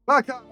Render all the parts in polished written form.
Welcome.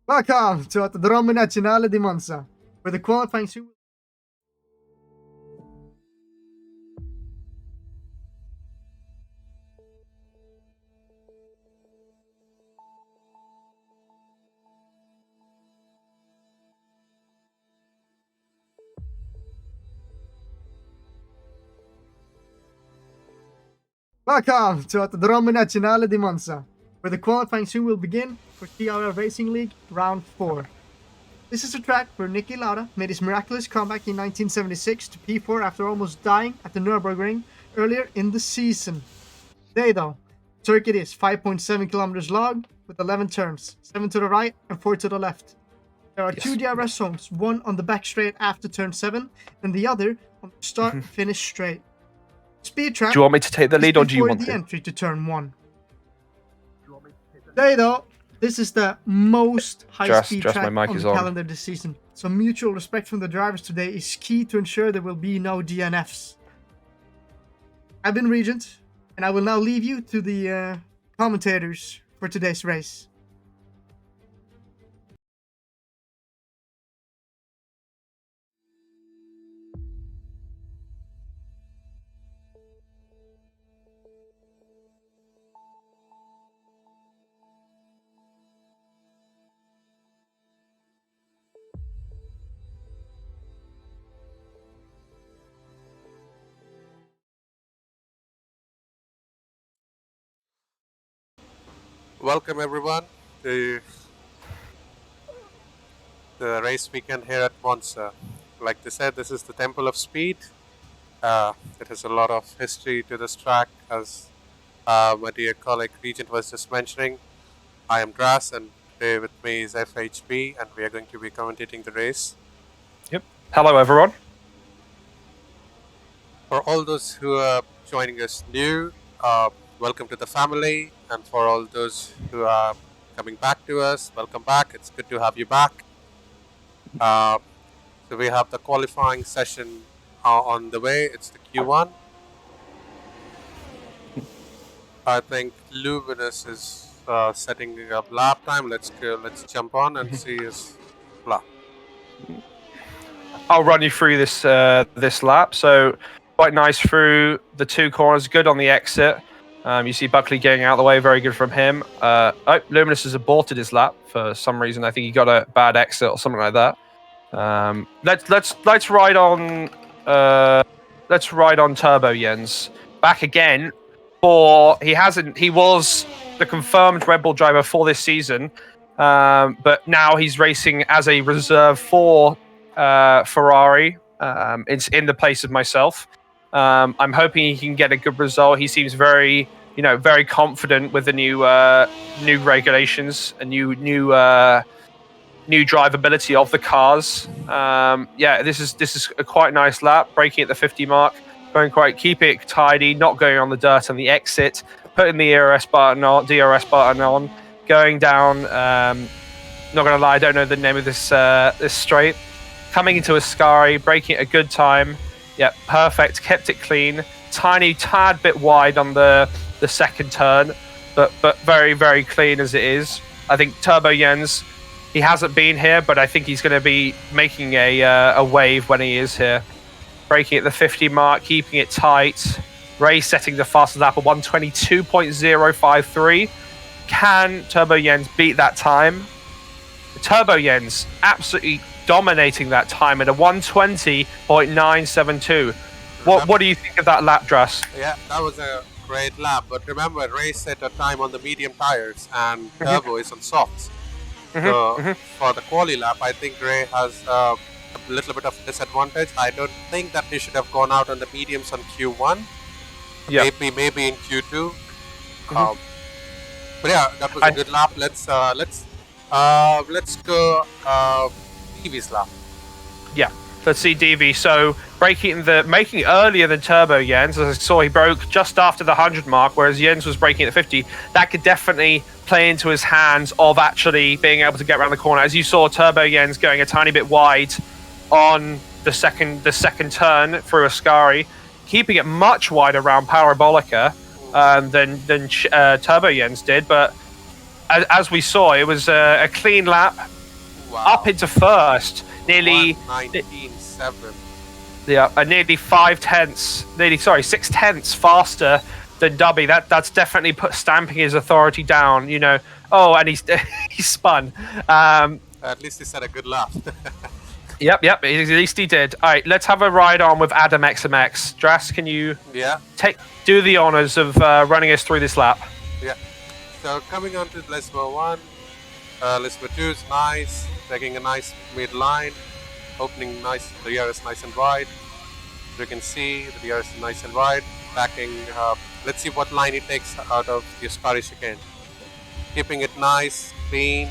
Welcome to Autodromo Nazionale di Monza, where the qualifying soon. Welcome to Autodromo Nazionale di Monza, where the qualifying soon will begin for TRL Racing League Round 4. This is a track where Niki Lauda made his miraculous comeback in 1976 to P4 after almost dying at the Nürburgring earlier in the season. Today though, circuit is 5.7 kilometers long with 11 turns, 7 to the right and 4 to the left. There are 2 DRS zones, one on the back straight after turn 7 and the other on the start and finish straight. Speed trap. Do you want me to take the lead or do you want the to? entry to turn 1. Today though, this is the most high-speed track on the calendar this season. So mutual respect from the drivers today is key to ensure there will be no DNFs. I've been Regent, and I will now leave you to the commentators for today's race. Welcome everyone to the race weekend here at Monza. Like they said, this is the Temple of Speed. It has a lot of history to this track, as my dear colleague Regent was just mentioning. I am Dras, and today with me is FHB, and we are going to be commentating the race. Yep. Hello everyone. For all those who are joining us new, welcome to the family, and for all those who are coming back to us, welcome back. It's good to have you back. So we have the qualifying session on the way. It's the Q1. I think Luminous is setting up lap time. Let's jump on and see his lap. I'll run you through this this lap. So quite nice through the 2 corners. Good on the exit. You see Buckley getting out of the way. Very good from him. Luminous has aborted his lap for some reason. I think he got a bad exit or something like that. Let's ride on. Let's ride on Turbo Jens back again. He was the confirmed Red Bull driver for this season, but now he's racing as a reserve for Ferrari. It's in the place of myself. I'm hoping he can get a good result. He seems very confident with the new regulations and new drivability of the cars. This is a quite nice lap, braking at the 50 mark, keeping it tidy, not going on the dirt on the exit, putting the DRS button on, going down. Not gonna lie, I don't know the name of this straight. Coming into Ascari, braking at a good time. Yeah, perfect. Kept it clean. Tiny tad bit wide on the second turn, but very, very clean as it is. I think Turbo Jens, he hasn't been here, but I think he's going to be making a wave when he is here. Braking at the 50 mark, keeping it tight. Ray setting the fastest lap at 122.053. Can Turbo Jens beat that time? Turbo Jens absolutely dominating that time at a 120.972. What do you think of that lap, Dras? Yeah, that was a great lap. But remember, Ray set a time on the medium tires and Turbo is on softs. So for the quali lap, I think Ray has a little bit of disadvantage. I don't think that he should have gone out on the mediums on Q1. Yeah. Maybe in Q2. But yeah, that was a good lap. Let's go DV's lap. Yeah, let's see DV. So making earlier than Turbo Jens. As I saw, he broke just after the 100 mark, whereas Jens was braking at the 50. That could definitely play into his hands of actually being able to get around the corner. As you saw, Turbo Jens going a tiny bit wide on the second turn through Ascari, keeping it much wider around Parabolica than Turbo Jens did. But as we saw, it was a clean lap. Wow. Up into first, nearly 1:19.7. Yeah, nearly 6 tenths faster than Dubby. That's definitely stamping his authority down. And he's he spun. At least he said a good lap. Yep. At least he did. All right, let's have a ride on with Adam XMX. Dras, can you do the honors of running us through this lap? Yeah. So coming on to Lesmo 1, Lesmo 2 is nice, taking a nice mid-line, opening nice, the DRS nice and wide. You can see the DRS is nice and wide, backing, let's see what line he takes out of the Ascari chicane. Keeping it nice, clean,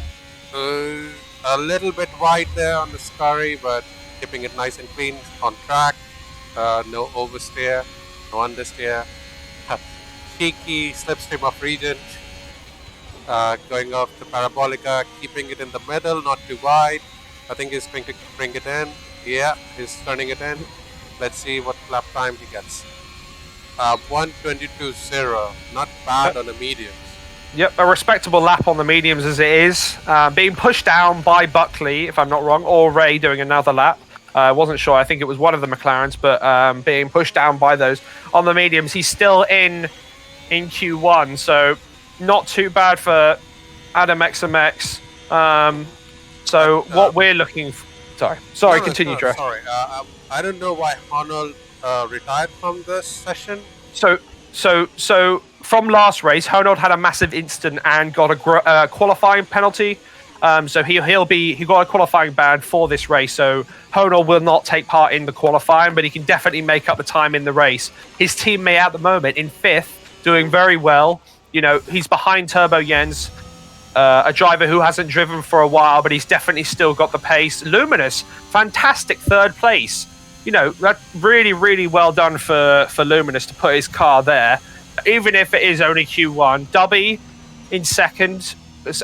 a little bit wide there on the Ascari, but keeping it nice and clean on track, no oversteer, no understeer. Cheeky slipstream of Regent. Going off the Parabolica, keeping it in the middle, not too wide. I think he's going to bring it in. Yeah, he's turning it in. Let's see what lap time he gets. 1:22.0, not bad on the mediums. Yep, a respectable lap on the mediums as it is. Being pushed down by Buckley, if I'm not wrong, or Ray doing another lap. I wasn't sure. I think it was one of the McLarens, but being pushed down by those on the mediums. He's still in Q1, so not too bad for Adam XMX. What we're looking for... Sorry, continue, Dre. Sorry, I don't know why Honnold retired from this session. So from last race, Honnold had a massive incident and got a qualifying penalty. So he got a qualifying ban for this race. So Honnold will not take part in the qualifying, but he can definitely make up the time in the race. His teammate at the moment in 5th, doing very well. He's behind Turbo Jens, a driver who hasn't driven for a while, but he's definitely still got the pace. Luminous, fantastic 3rd place. That really, really well done for Luminous to put his car there, even if it is only Q1. Dubby in 2nd,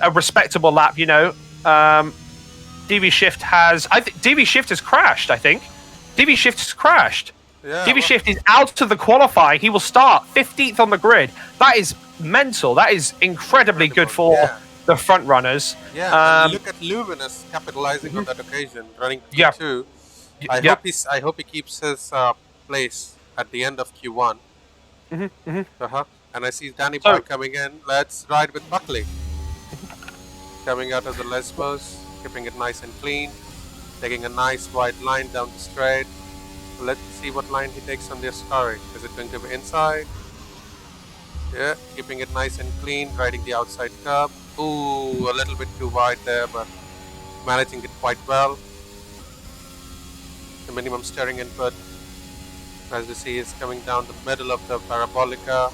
a respectable lap. DV Shift has crashed. I think DV Shift has crashed. Yeah, DV Shift is out of the qualifying. He will start 15th on the grid. That is mental. That is incredibly good for the front runners. Yeah, and look at Luminous capitalizing on that occasion, running P2. I hope he keeps his place at the end of Q1. Mm-hmm. And I see Danny So- Boy coming in. Let's ride with Buckley. Coming out of the Lesbos, keeping it nice and clean. Taking a nice wide line down the straight. Let's see what line he takes on the Ascari. Is it going to be inside? Yeah, keeping it nice and clean, riding the outside curb. Ooh, a little bit too wide there, but managing it quite well. The minimum steering input, as we see, is coming down the middle of the Parabolica.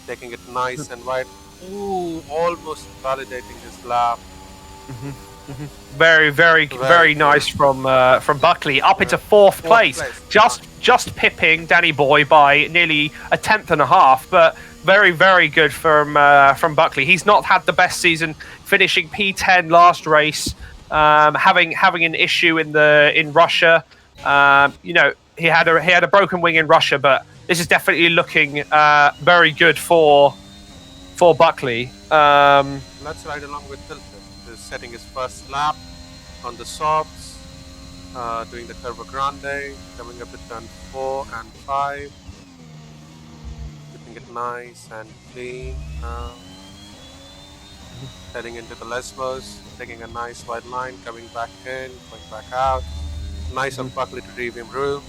Taking it nice and wide. Ooh, almost validating his lap. Very nice from Buckley up into fourth place. Just pipping Danny Boy by nearly a tenth and a half, but very good from Buckley. He's not had the best season, finishing P10 last race, having an issue in Russia. You know, he had a broken wing in Russia, but this is definitely looking very good for Buckley. Let's ride along with Tilted. He's setting his first lap on the softs, doing the Curva Grande, coming up to turn 4 and 5. Keeping it nice and clean. Heading into the Lesbos, taking a nice wide line, coming back in, going back out. Nice of Buckley to leave him room.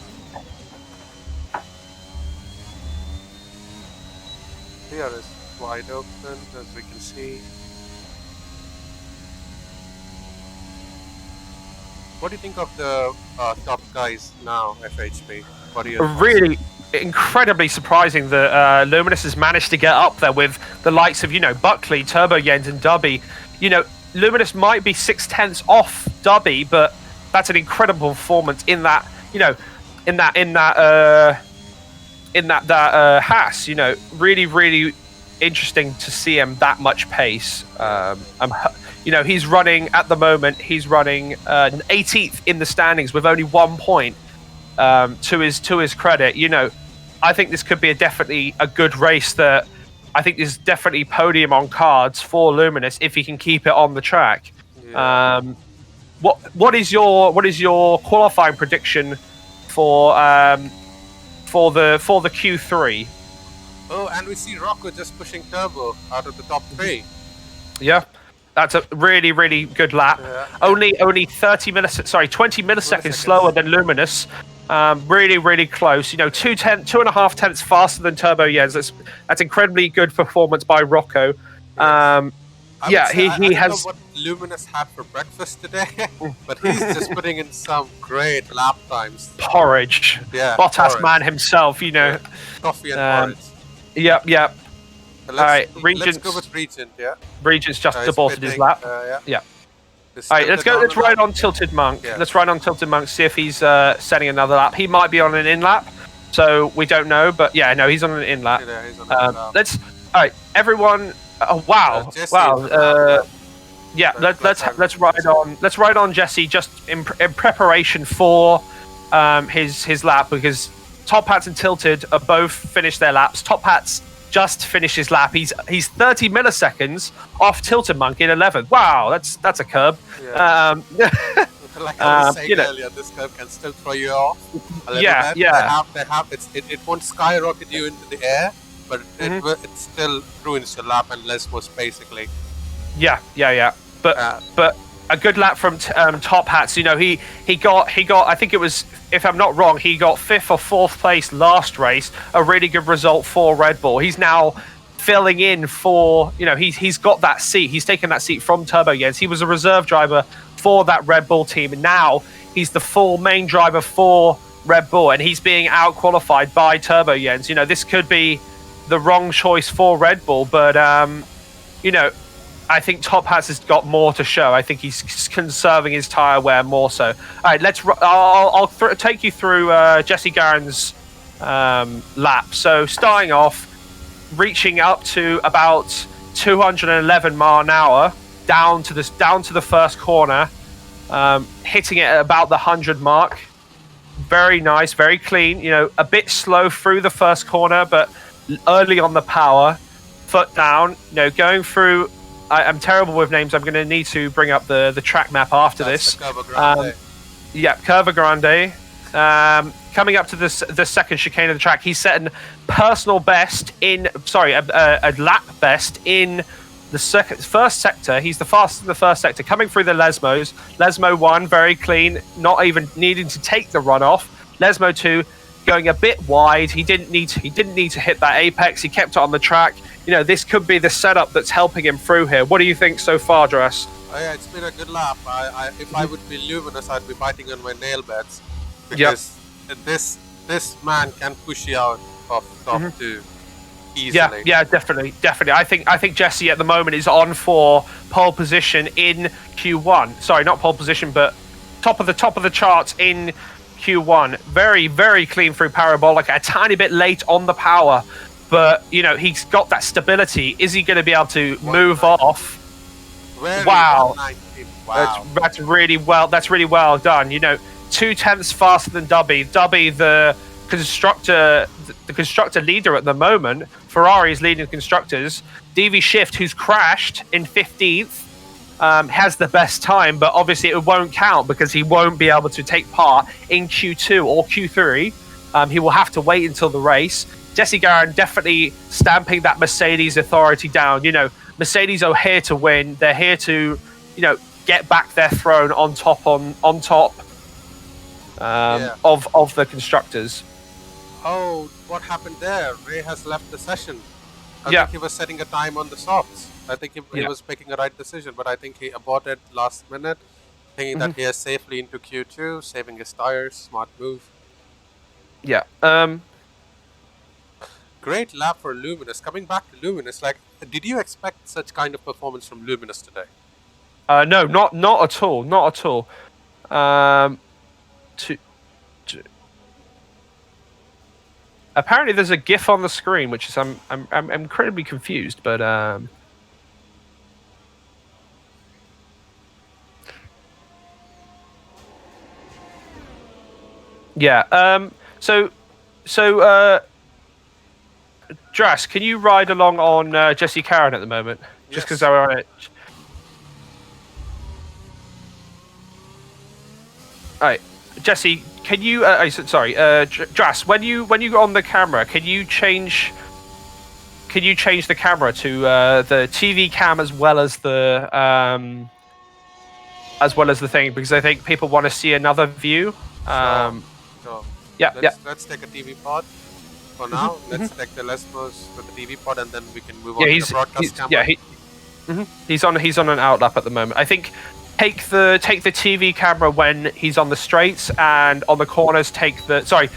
Here is wide open, as we can see. What do you think of the top guys now, FHP? What do you Really incredibly surprising that Luminous has managed to get up there with the likes of, you know, Buckley, Turbo Yens, and Dubby. You know, Luminous might be 6/10 off Dubby, but that's an incredible performance in that, you know, in that Haas. You know, really interesting to see him that much pace. You know, he's running at the moment. He's running 18th in the standings with only 1 point. To his credit, you know, I think this could be definitely a good race. That I think there's definitely podium on cards for Luminous if he can keep it on the track. Yeah. What is your qualifying prediction for the Q3? Oh, and we see Rocco just pushing Turbo out of the top 3. Yeah. That's a really good lap. Yeah. Only 20 milliseconds slower than Luminous. Really close. You know, 2.5 tenths faster than Turbo Yens. That's incredibly good performance by Rocco. I he has. don't know what Luminous had for breakfast today, but he's just putting in some great lap times. Porridge. Yeah, Bottas porridge. man himself. You know. Yeah. Coffee and porridge. Yep. So All right, let's Regent's go with Regent, yeah? Regent's just He's debolted his pitting, lap. yeah. All right, let's go. Let's ride on Tilted Monk. Yeah. Let's ride on Tilted Monk. See if he's setting another lap. He might be on an in lap, so we don't know. But yeah, no, he's on an in lap. Yeah, he's on the lap. Let's. All right, everyone. Oh wow, Jesse wow. is on the lap. Yeah, Let's let's ride on. Let's ride on Jesse just in preparation for his lap, because Top Hats and Tilted are both finished their laps. Top Hats just finished his lap. He's 30 milliseconds off Tilted Monk in 11th. Wow, that's a curb. Yeah. Like I was saying you know. earlier, this curve can still throw you off a little Yeah, bit. yeah. They have it won't skyrocket you into the air, but it still ruins your lap and Lesbos basically. Yeah. But a good lap from Top Hats. You know, he got. I think it was, if I'm not wrong, he got 5th or 4th place last race. A really good result for Red Bull. He's now filling in for. You know, he's got that seat. He's taken that seat from Turbo Yens. He was a reserve driver for that Red Bull team, and now he's the full main driver for Red Bull, and he's being out qualified by Turbo Yens. You know, this could be the wrong choice for Red Bull, but you know, I think Top Hats has got more to show. I think he's conserving his tyre wear more so. All right, I'll take you through Jesse Garen's lap. So starting off, reaching up to about 211 mile an hour, down to the first corner, hitting it at about the 100 mark. Very nice, very clean. You know, a bit slow through the first corner, but early on the power, foot down. You know, going through. I'm terrible with names. I'm going to need to bring up the track map after That's this. the Curva Grande. Yeah, Curva Grande, Coming up to the second chicane of the track, he's setting personal best in, a lap best in the first sector. He's the fastest in the first sector, coming through the Lesmos. Lesmo 1, very clean, not even needing to take the runoff. Lesmo 2, going a bit wide. He didn't need to hit that apex. He kept it on the track. You know, this could be the setup that's helping him through here. What do you think so far, Dress? Oh, yeah, it's been a good lap. If I would be Luminous, I'd be biting on my nail beds, because this man can push you out of top 2 easily. Yeah, definitely. I think Jesse at the moment is on for pole position in Q1. Sorry, not pole position, but top of the charts in Q1. Very, very clean through Parabolic. A tiny bit late on the power, but you know, he's got that stability. Is he going to be able to move off? Wow. That's really well done. You know, 0.2 faster than Dubby. Dubby, the constructor leader at the moment. Ferrari is leading the constructors. DV Shift, who's crashed in 15th, has the best time, but obviously it won't count because he won't be able to take part in Q2 or Q3. He will have to wait until the race. Jesse Garan definitely stamping that Mercedes authority down. You know, Mercedes are here to win. They're here to, you know, get back their throne on top of the constructors. Oh, what happened there? Ray has left the session. I think he was setting a time on the softs. I think he was making a right decision, but I think he aborted last minute, thinking that he is safely into Q2, saving his tires. Smart move. Yeah. Great lap for Luminous. Coming back to Luminous, like, did you expect such kind of performance from Luminous today? No, not at all. Not at all. Apparently, there's a GIF on the screen, which is I'm incredibly confused, but yeah. So Dras, can you ride along on Jesse Caron at the moment? Just because they're on it. All right, Jesse, can you? Dras, when you go on the camera, can you change the camera to the TV cam as well as the thing, because I think people want to see another view. Sure. Let's take a TV pod for now. Let's take the Lesmos with the TV pod, and then we can move on to the broadcast camera. He's on an outlap at the moment. I think take the TV camera when he's on the straights, and on the corners take the TV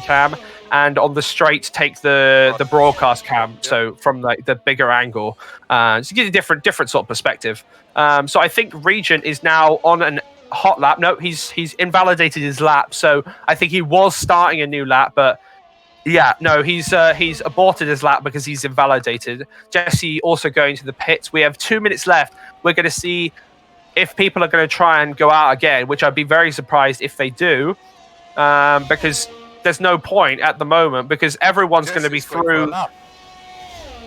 cam, and on the straights take the broadcast cam. Yep. So from the bigger angle, to get a different sort of perspective. So I think Regent is now on an hot lap. No, he's invalidated his lap, so I think he was starting a new lap, but yeah, no, he's aborted his lap because he's invalidated. Jesse also going to the pits. We have 2 minutes left. We're going to see if people are going to try and go out again, which I'd be very surprised if they do, because there's no point at the moment, because everyone's going to be through.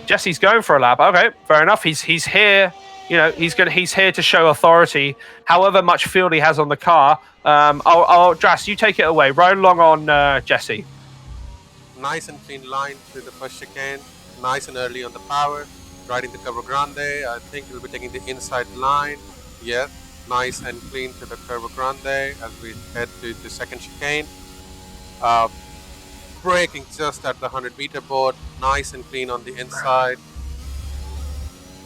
Jesse's going for a lap. Okay, fair enough. He's here. You know, he's here to show authority. However much fuel he has on the car. Dras, you take it away. Ride along on Jesse. Nice and clean line through the first chicane. Nice and early on the power. Riding the Curva Grande. I think he'll be taking the inside line. Yeah, nice and clean to the Curva Grande as we head to the second chicane. Braking just at the 100-meter board. Nice and clean on the inside.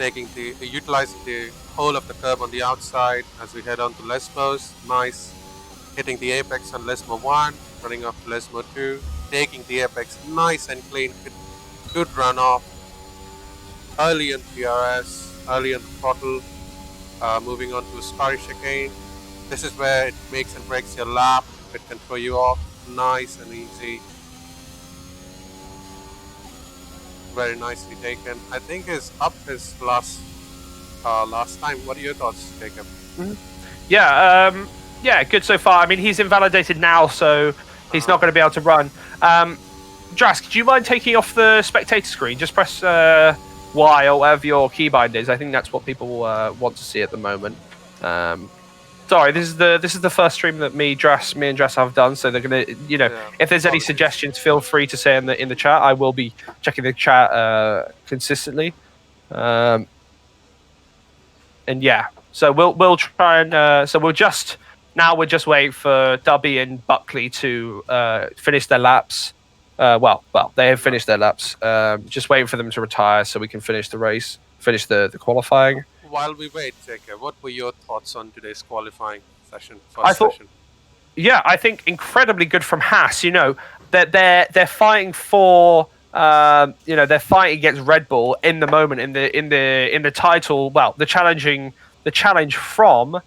Utilizing the whole of the curb on the outside as we head on to Lesmos. Nice. Hitting the apex on Lesmo 1. Running off to Lesmo 2. Taking the apex nice and clean. Good runoff. Early on DRS. Early on the throttle. Moving on to a Scottish chicane. This is where it makes and breaks your lap. It can throw you off. Nice and easy. Very nicely taken. I think he's up his last time. What are your thoughts, Jacob? Yeah, good so far. I mean, he's invalidated now, so he's not going to be able to run. Dras, do you mind taking off the spectator screen? Just press Y or whatever your keybind is. I think that's what people want to see at the moment. Sorry, this is the first stream that me and Dress have done. So they're gonna, if there's any Apologies. suggestions, feel free to say in the chat. I will be checking the chat consistently. And yeah, so we'll try and so we're just waiting for Dubby and Buckley to finish their laps. Well, they have finished their laps. Just waiting for them to retire so we can finish the race, finish the qualifying. While we wait, JK, what were your thoughts on today's qualifying session? Yeah, I think incredibly good from Haas. That they're fighting for. They're fighting against Red Bull in the moment in the title. Well, the challenge from.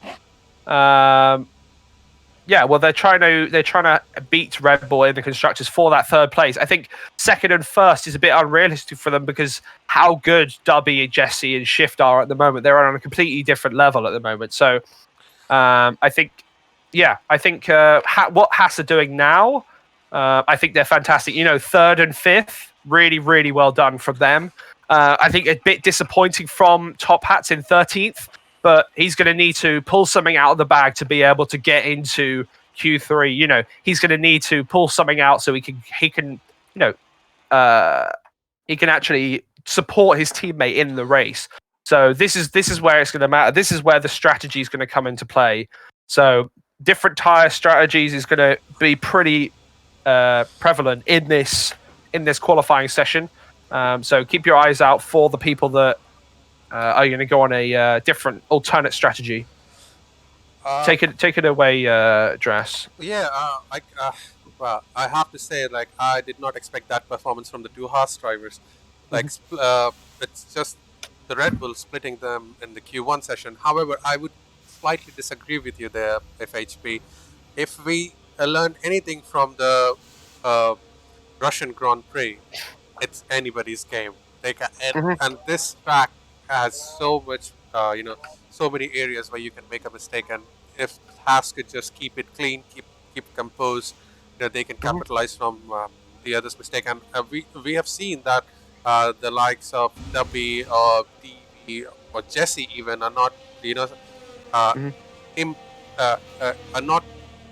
They're trying to beat Red Bull in the constructors for that third place. I think second and first is a bit unrealistic for them because how good Dubby and Jesse and Shift are at the moment. They're on a completely different level at the moment. So I think what Haas are doing now, I think they're fantastic. Third and fifth, really, really well done from them. I think a bit disappointing from Top Hats in 13th. But he's going to need to pull something out of the bag to be able to get into Q3. He's going to need to pull something out so he can actually support his teammate in the race. So this is where it's going to matter. This is where the strategy is going to come into play. So different tire strategies is going to be pretty prevalent in this qualifying session. So keep your eyes out for the people that. Are you going to go on a different alternate strategy? Take it away, Dress. Yeah, I have to say, I did not expect that performance from the two Haas drivers. It's just the Red Bull splitting them in the Q1 session. However, I would slightly disagree with you there, FHP. If we learn anything from the Russian Grand Prix, it's anybody's game. And this track has so much, so many areas where you can make a mistake, and if Haas could just keep it clean, keep composed, they can capitalize from the other's mistake. And we have seen that the likes of Dubby or TV or Jesse even are not, are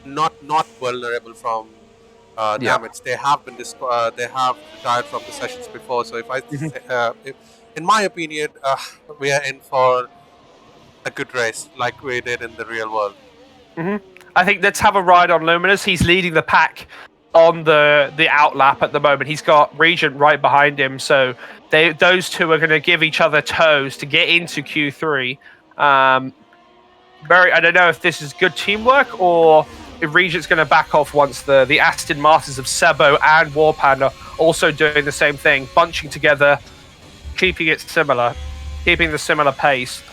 not vulnerable from damage. They have been they have retired from the sessions before. So in my opinion, we are in for a good race, like we did in the real world. I think let's have a ride on Luminous. He's leading the pack on the outlap at the moment. He's got Regent right behind him, so those two are going to give each other toes to get into Q3. I don't know if this is good teamwork or if Regent's going to back off once the Aston Martins of Sebo and Warpan are also doing the same thing, bunching together, keeping the similar pace.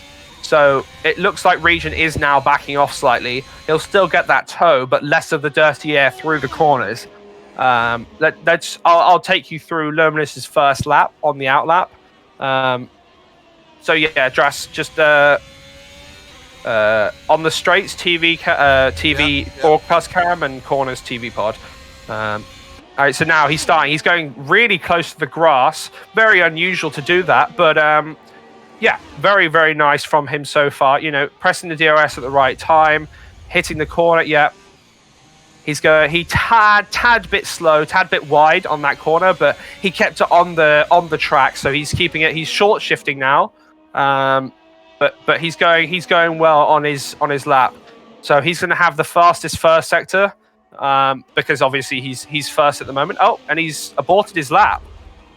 So it looks like Regent is now backing off slightly. He'll still get that toe, but less of the dirty air through the corners. I'll take you through Luminous's first lap on the outlap. Dras, just on the straights, TV broadcast cam and corners TV pod. All right, so now he's starting. He's going really close to the grass. Very unusual to do that, but very, very nice from him so far. Pressing the DRS at the right time, hitting the corner. Yeah, he tad bit slow, tad bit wide on that corner, but he kept it on the track, so he's keeping it. He's short shifting now, but he's going well on his lap. So he's going to have the fastest first sector. Because obviously he's first at the moment. Oh, and he's aborted his lap.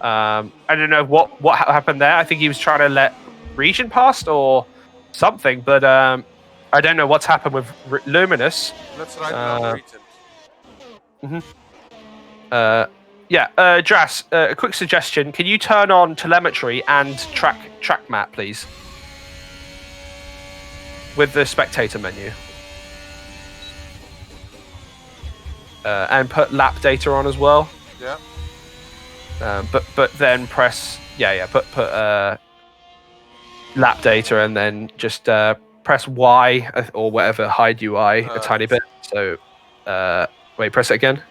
I don't know what happened there. I think he was trying to let Regent past or something, but I don't know what's happened with Luminous. Let's ride down Regent. Dras, a quick suggestion. Can you turn on telemetry and track map, please? With the spectator menu. And put lap data on as well. Yeah. But then press put lap data and then just press Y or whatever, hide UI a tiny bit. So wait, press it again.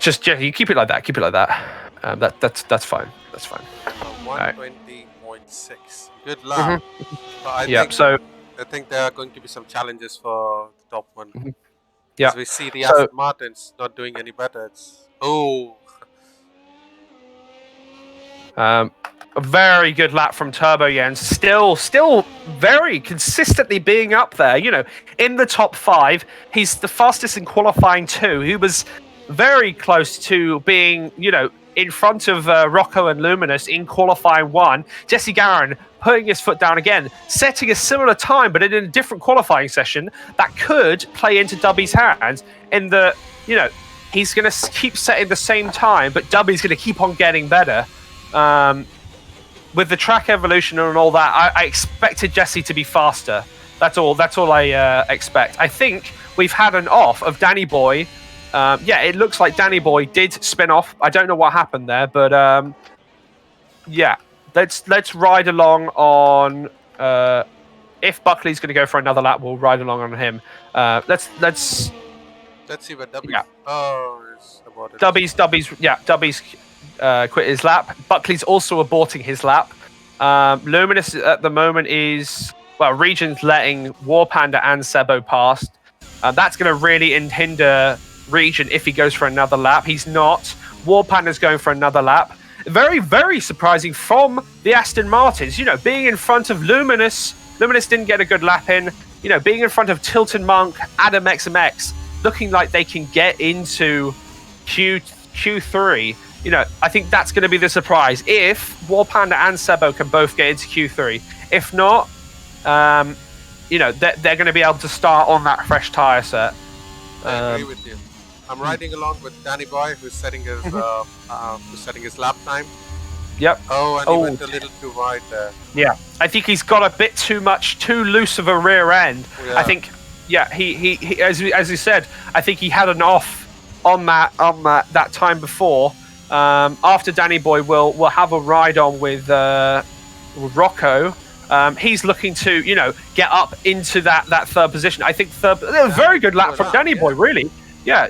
Just you keep it like that. Keep it like that. That's fine. That's fine. 120.6 6. Good lap. But Yeah. So I think there are going to be some challenges for the top one. yeah. As we see the So Aston Martins not doing any better. a very good lap from Turbo Jens. Still very consistently being up there. You know, in the top 5. He's the fastest in qualifying too. He was very close to being, you know, in front of Rocco and Luminous in qualifying 1. Jesse Garin putting his foot down again, setting a similar time, but in a different qualifying session that could play into Dubby's hands. In the, you know, he's going to keep setting the same time, but Dubby's going to keep on getting better. With the track evolution and all that, I expected Jesse to be faster. That's all I expect. I think we've had an off of Danny Boy. Yeah, it looks like Danny Boy did spin off. I don't know what happened there, but yeah, let's ride along on. If Buckley's going to go for another lap, we'll ride along on him. Let's see what Dubby. Yeah. Oh, it's aborted. Dubby's quit his lap. Buckley's also aborting his lap. Luminous at the moment is, well, Region's letting War Panda and Sebo past. That's going to really hinder Region if he goes for another lap. He's not. War Panda's going for another lap. Very, very surprising from the Aston Martins. You know, being in front of Luminous. Luminous didn't get a good lap in. You know, being in front of Tilton Monk, Adam XMX, looking like they can get into Q3. You know, I think that's going to be the surprise if War Panda and Sebo can both get into Q3. If not, you know, they're going to be able to start on that fresh tyre set. I agree with you. I'm riding along with Danny Boy, who's setting his lap time. Yep. Oh, and he went a little too wide there. Yeah, I think he's got a bit too loose of a rear end. Yeah. I think, yeah, he as you said, I think he had an off on that time before. After Danny Boy will have a ride on with Rocco. He's looking to, you know, get up into that third position. I think a very good lap from Danny Boy, really. Yeah,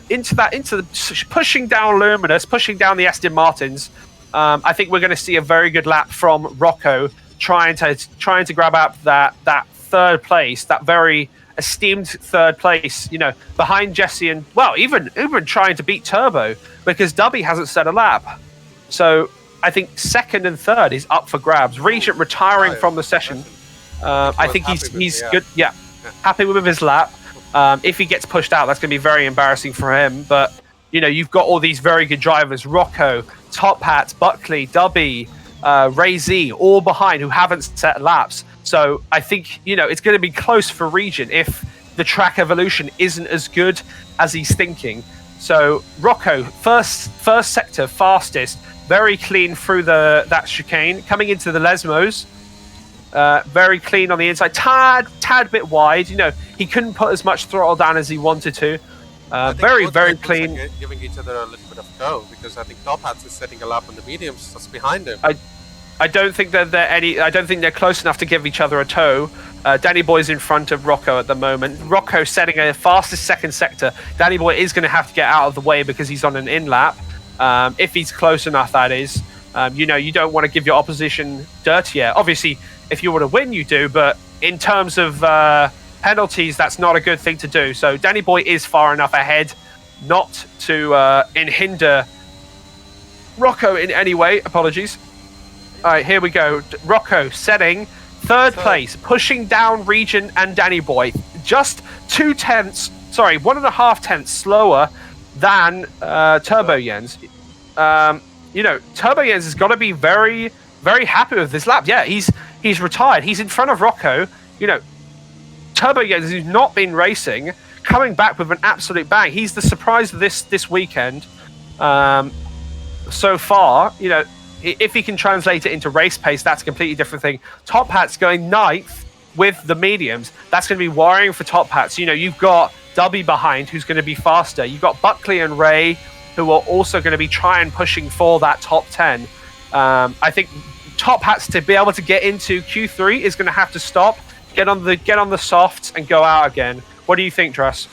pushing down Luminous, pushing down the Aston Martins. I think we're going to see a very good lap from Rocco, trying to grab up that third place, that very esteemed third place. You know, behind Jesse and, well, even trying to beat Turbo because Dubby hasn't set a lap. So I think second and third is up for grabs. Regent retiring from the session. I think he's good. Yeah, happy with his lap. If he gets pushed out, that's going to be very embarrassing for him. But, you know, you've got all these very good drivers, Rocco, Top Hat, Buckley, Dubby, Ray Z, all behind who haven't set laps. So I think, you know, it's going to be close for Regent if the track evolution isn't as good as he's thinking. So Rocco, first sector, fastest, very clean through that chicane, coming into the Lesmos. Very clean on the inside, tad bit wide. You know, he couldn't put as much throttle down as he wanted to. Very clean. Giving each other a little bit of go because I think Top Hats is setting a lap on the mediums just behind him. I don't think I don't think they're close enough to give each other a tow. Danny Boy's in front of Rocco at the moment. Rocco setting a fastest second sector. Danny Boy is going to have to get out of the way because he's on an in lap. If he's close enough, that is. You know, you don't want to give your opposition dirtier. Obviously, if you want to win, you do. But in terms of penalties, that's not a good thing to do. So Danny Boy is far enough ahead not to hinder Rocco in any way. Apologies. All right, here we go. Rocco setting third place, pushing down Regent and Danny Boy. Just 1.5 tenths slower than Turbo Jens. You know, Turbo Jens has got to be very, very happy with this lap. Yeah, he's retired. He's in front of Rocco. You know, Turbo Jens, who's not been racing, coming back with an absolute bang. He's the surprise of this weekend. So far, you know, if he can translate it into race pace, that's a completely different thing. Top Hat's going 9th with the mediums. That's going to be worrying for Top Hats. You know, you've got Dubby behind, who's going to be faster. You've got Buckley and Ray, who are also going to be pushing for that top 10. I think Top Hats, to be able to get into Q3, is going to have to stop, get on the softs, and go out again. What do you think, Dress?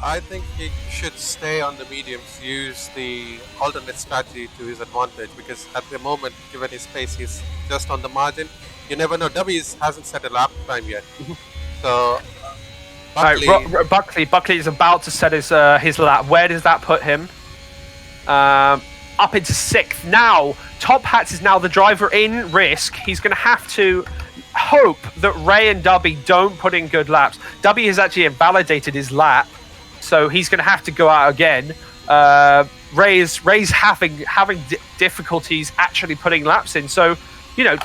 I think he should stay on the mediums, use the alternate strategy to his advantage, because at the moment, given his pace, he's just on the margin. You never know. W hasn't set a lap time yet. So Buckley. Buckley is about to set his lap. Where does that put him? Up into 6th. Now, Top Hats is now the driver in risk. He's going to have to hope that Ray and Dubby don't put in good laps. Dubby has actually invalidated his lap, so he's going to have to go out again. Ray's having difficulties actually putting laps in. So,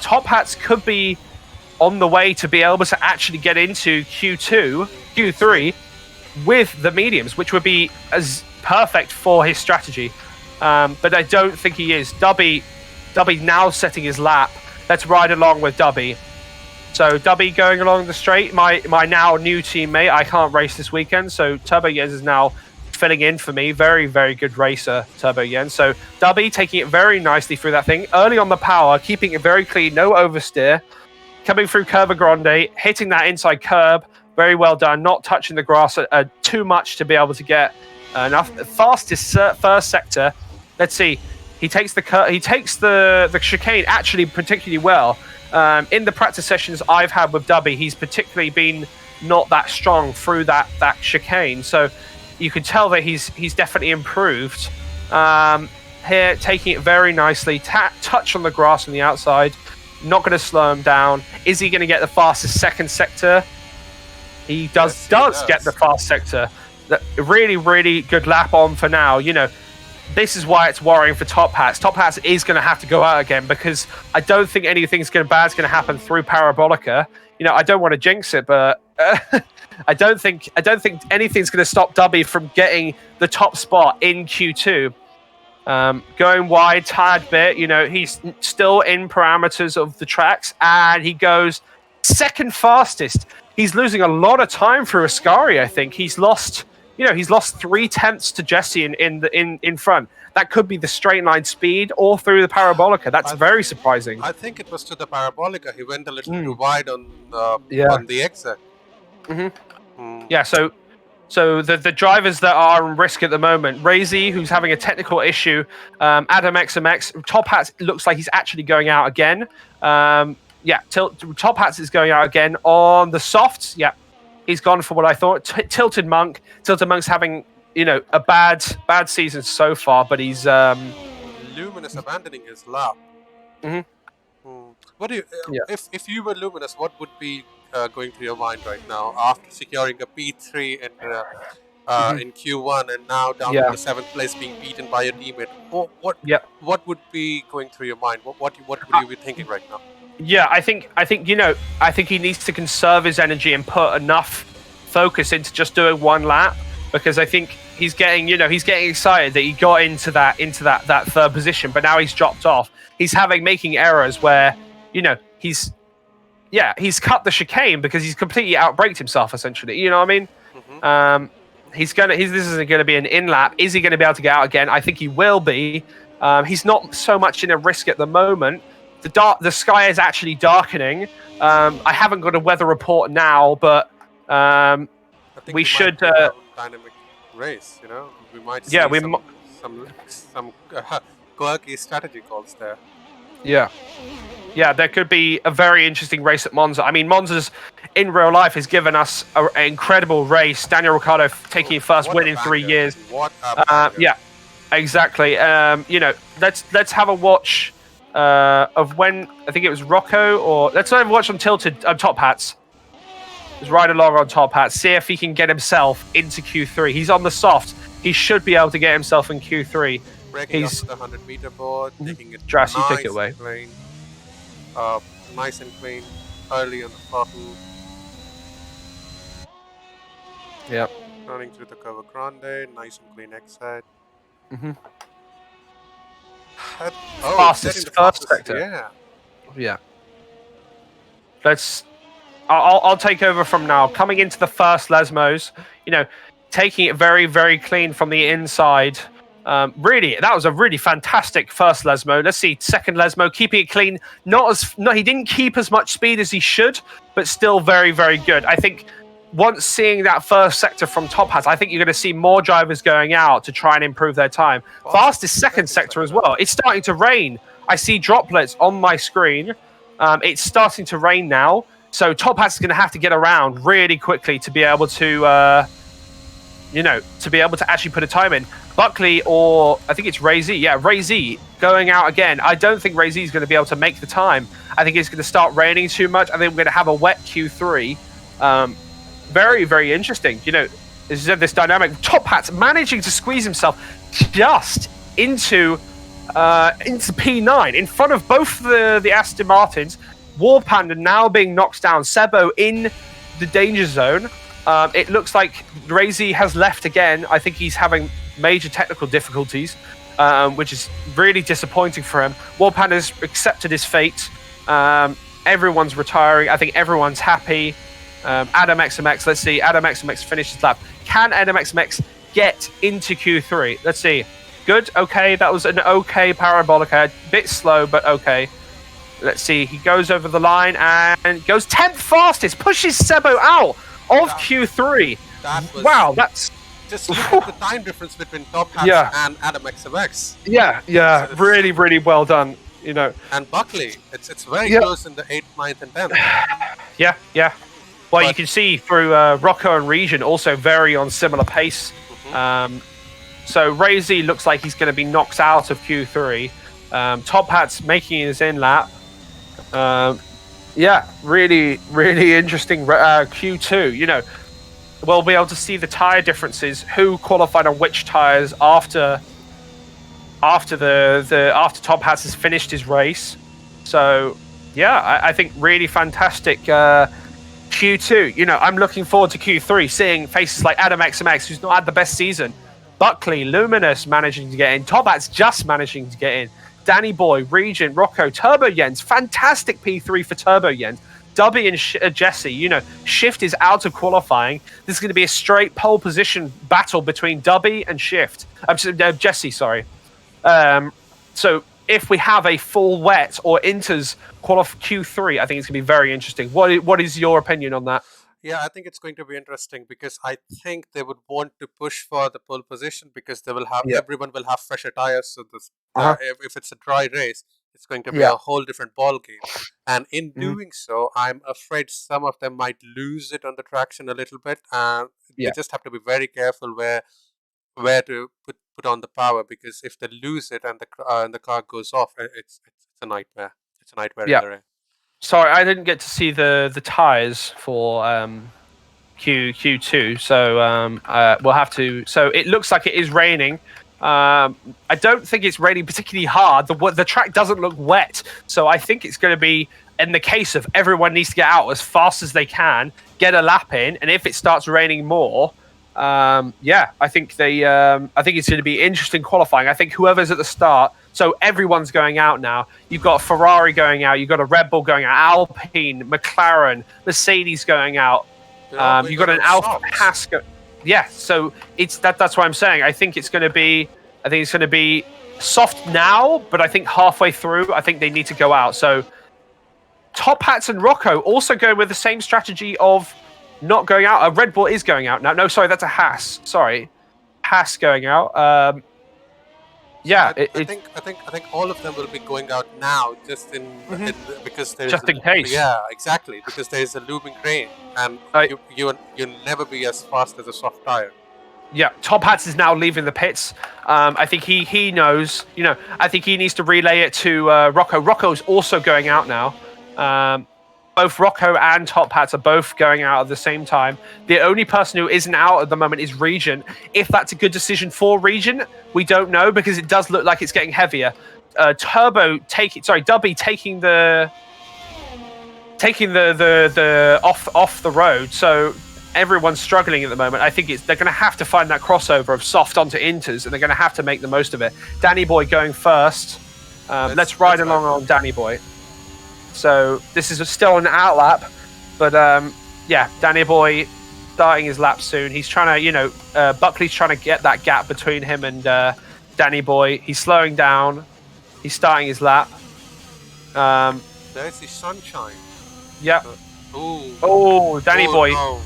Top Hats could be on the way to be able to actually get into Q2, Q3 with the mediums, which would be as perfect for his strategy. But I don't think he is. Dubby now setting his lap. Let's ride along with Dubby. So Dubby going along the straight. My now new teammate. I can't race this weekend, so Turbo Jens is now filling in for me. Very, very good racer, Turbo Jens. So Dubby taking it very nicely through that thing. Early on the power, keeping it very clean, no oversteer. Coming through Curva Grande, hitting that inside curb. Very well done. Not touching the grass too much to be able to get enough. Fastest first sector. Let's see. He takes the chicane actually particularly well. In the practice sessions I've had with Dubby, he's particularly been not that strong through that chicane. So you can tell that he's definitely improved. Here, taking it very nicely. Touch on the grass on the outside. Not going to slow him down. Is he going to get the fastest second sector? He does get the fast sector. Really, really good lap on for now. This is why it's worrying for Top Hats. Top Hats is going to have to go out again because I don't think anything's bad's going to happen through Parabolica. I don't want to jinx it, but I don't think anything's going to stop Dubby from getting the top spot in Q2. Going wide, tad bit. He's still in parameters of the tracks, and he goes second fastest. He's losing a lot of time through Ascari. I think he's lost. He's lost 3/10 to Jesse in front. That could be the straight line speed or through the Parabolica. That's very surprising. I think it was to the Parabolica. He went a little too wide on the exit. Yeah. So the drivers that are in risk at the moment, Razy, who's having a technical issue, Adam XMX, Top Hats looks like he's actually going out again. Top Hats is going out again on the softs. Yeah. He's gone for what I thought. Tilted Monk. Tilted Monk's having, a bad season so far, but he's Luminous abandoning his lap. What do you? If you were Luminous, what would be going through your mind right now after securing a P3 in Q1 and now down to the 7th place, being beaten by your teammate? What would be going through your mind? What would you be thinking right now? Yeah, I think he needs to conserve his energy and put enough focus into just doing one lap, because I think he's getting excited that he got into that third position, but now he's dropped off. He's making errors where he's cut the chicane because he's completely outbraked himself essentially. You know what I mean? This isn't going to be an in lap. Is he going to be able to get out again? I think he will be. He's not so much in a risk at the moment. The sky is actually darkening. I haven't got a weather report now, but we should dynamic race. We might see some quirky strategy calls there. Yeah, there could be a very interesting race at Monza. I mean, Monza's in real life has given us an incredible race. Daniel Ricciardo taking first win in 3 years. Yeah, exactly. Let's have a watch. Of when I think it was Rocco, or let's have a watch on Top Hats. Just ride along on Top Hats, see if he can get himself into Q3. He's on the soft. He should be able to get himself in Q3. Breaking off the 100-meter board, taking it Drass, nice you take it away. And clean. Nice and clean, early on the bottom. Yep. Running through the Curva Grande, nice and clean exit. Fastest first sector. Yeah. I'll take over from now. Coming into the first Lesmos, taking it very, very clean from the inside. Really, that was a really fantastic first Lesmo. Let's see, second Lesmo, keeping it clean. He didn't keep as much speed as he should, but still very, very good. I think once seeing that first sector from Top Hats, I think you're going to see more drivers going out to try and improve their time. Fastest second sector as well. It's starting to rain. I see droplets on my screen. It's starting to rain now, so Top Hat's going to have to get around really quickly to be able to, to be able to actually put a time in. Buckley or I think it's Ray Z. Yeah, Ray Z going out again. I don't think Ray Z is going to be able to make the time. I think it's going to start raining too much. I think we're going to have a wet Q3. Very, very interesting. This dynamic. Top Hat's managing to squeeze himself just into P9 in front of both the Aston Martins. War Panda now being knocked down. Sebo in the danger zone. It looks like Ray Z has left again. I think he's having major technical difficulties, which is really disappointing for him. War Panda's accepted his fate. Everyone's retiring. I think everyone's happy. Adam XMX, let's see. Adam XMX finishes lap. Can Adam XMX get into Q3? Let's see. Good. Okay. That was an okay parabolic. A bit slow, but okay. Let's see. He goes over the line and goes 10th fastest. Pushes Sebo out of Q3. Wow. That's... Just look at the time difference between Top Hat and Adam XMX. Yeah. Really, really well done. And Buckley, it's very close in the 8th, 9th, and 10th. Yeah. Well, you can see through Rocco and Region also very on similar pace. Mm-hmm. So Ray Z looks like he's going to be knocked out of Q3. Top Hat's making his in lap. Really, really interesting Q2. We'll be able to see the tire differences, who qualified on which tires after Top Hats has finished his race. So I think really fantastic Q2. I'm looking forward to Q3, seeing faces like Adam XMX, who's not had the best season. Buckley, Luminous managing to get in. Top Hat's just managing to get in. Danny Boy, Regent, Rocco, Turbo Jens. Fantastic P3 for Turbo Jens. Dubby and Jesse, Shift is out of qualifying. This is going to be a straight pole position battle between Dubby and Shift. Jesse, sorry. So if we have a full wet or Inters Q3, I think it's going to be very interesting. What is your opinion on that? Yeah, I think it's going to be interesting because I think they would want to push for the pole position because they will have everyone will have fresher tires. So this, if it's a dry race, it's going to be a whole different ball game. And in doing so, I'm afraid some of them might lose it on the traction a little bit. And they just have to be very careful where to put on the power, because if they lose it and the car goes off, it's a nightmare. It's a nightmare in the rain. Sorry, I didn't get to see the tires for Q2, so we'll have to. So it looks like it is raining. I don't think it's raining particularly hard. The track doesn't look wet, so I think it's going to be, in the case of everyone needs to get out as fast as they can, get a lap in, and if it starts raining more, I think I think it's going to be interesting qualifying. I think whoever's at the start. So everyone's going out now. You've got Ferrari going out. You've got a Red Bull going out. Alpine, McLaren, Mercedes going out. You've got an Alfa Haas. So it's that's what I'm saying. I think it's going to be soft now, but I think halfway through, I think they need to go out. So Top Hats and Rocco also go with the same strategy of not going out. A Red Bull is going out now. No, sorry, that's a Haas. Sorry, Haas going out. I think all of them will be going out now, just because there's just in case. Yeah, exactly, because there is a looming rain, and you'll never be as fast as a soft tire. Yeah, Top Hats is now leaving the pits. I think he knows. I think he needs to relay it to Rocco. Rocco's also going out now. Both Rocco and Top Hats are both going out at the same time. The only person who isn't out at the moment is Regent. If that's a good decision for Regent, we don't know, because it does look like it's getting heavier. Dubby taking the off the road. So everyone's struggling at the moment. I think they're going to have to find that crossover of soft onto inters, and they're going to have to make the most of it. Danny Boy going first. Let's ride along on Danny Boy. So this is still an out lap, but Danny Boy starting his lap soon. He's trying to, Buckley's trying to get that gap between him and Danny Boy. He's slowing down. He's starting his lap. There's the sunshine. Yeah. Danny Boy. No.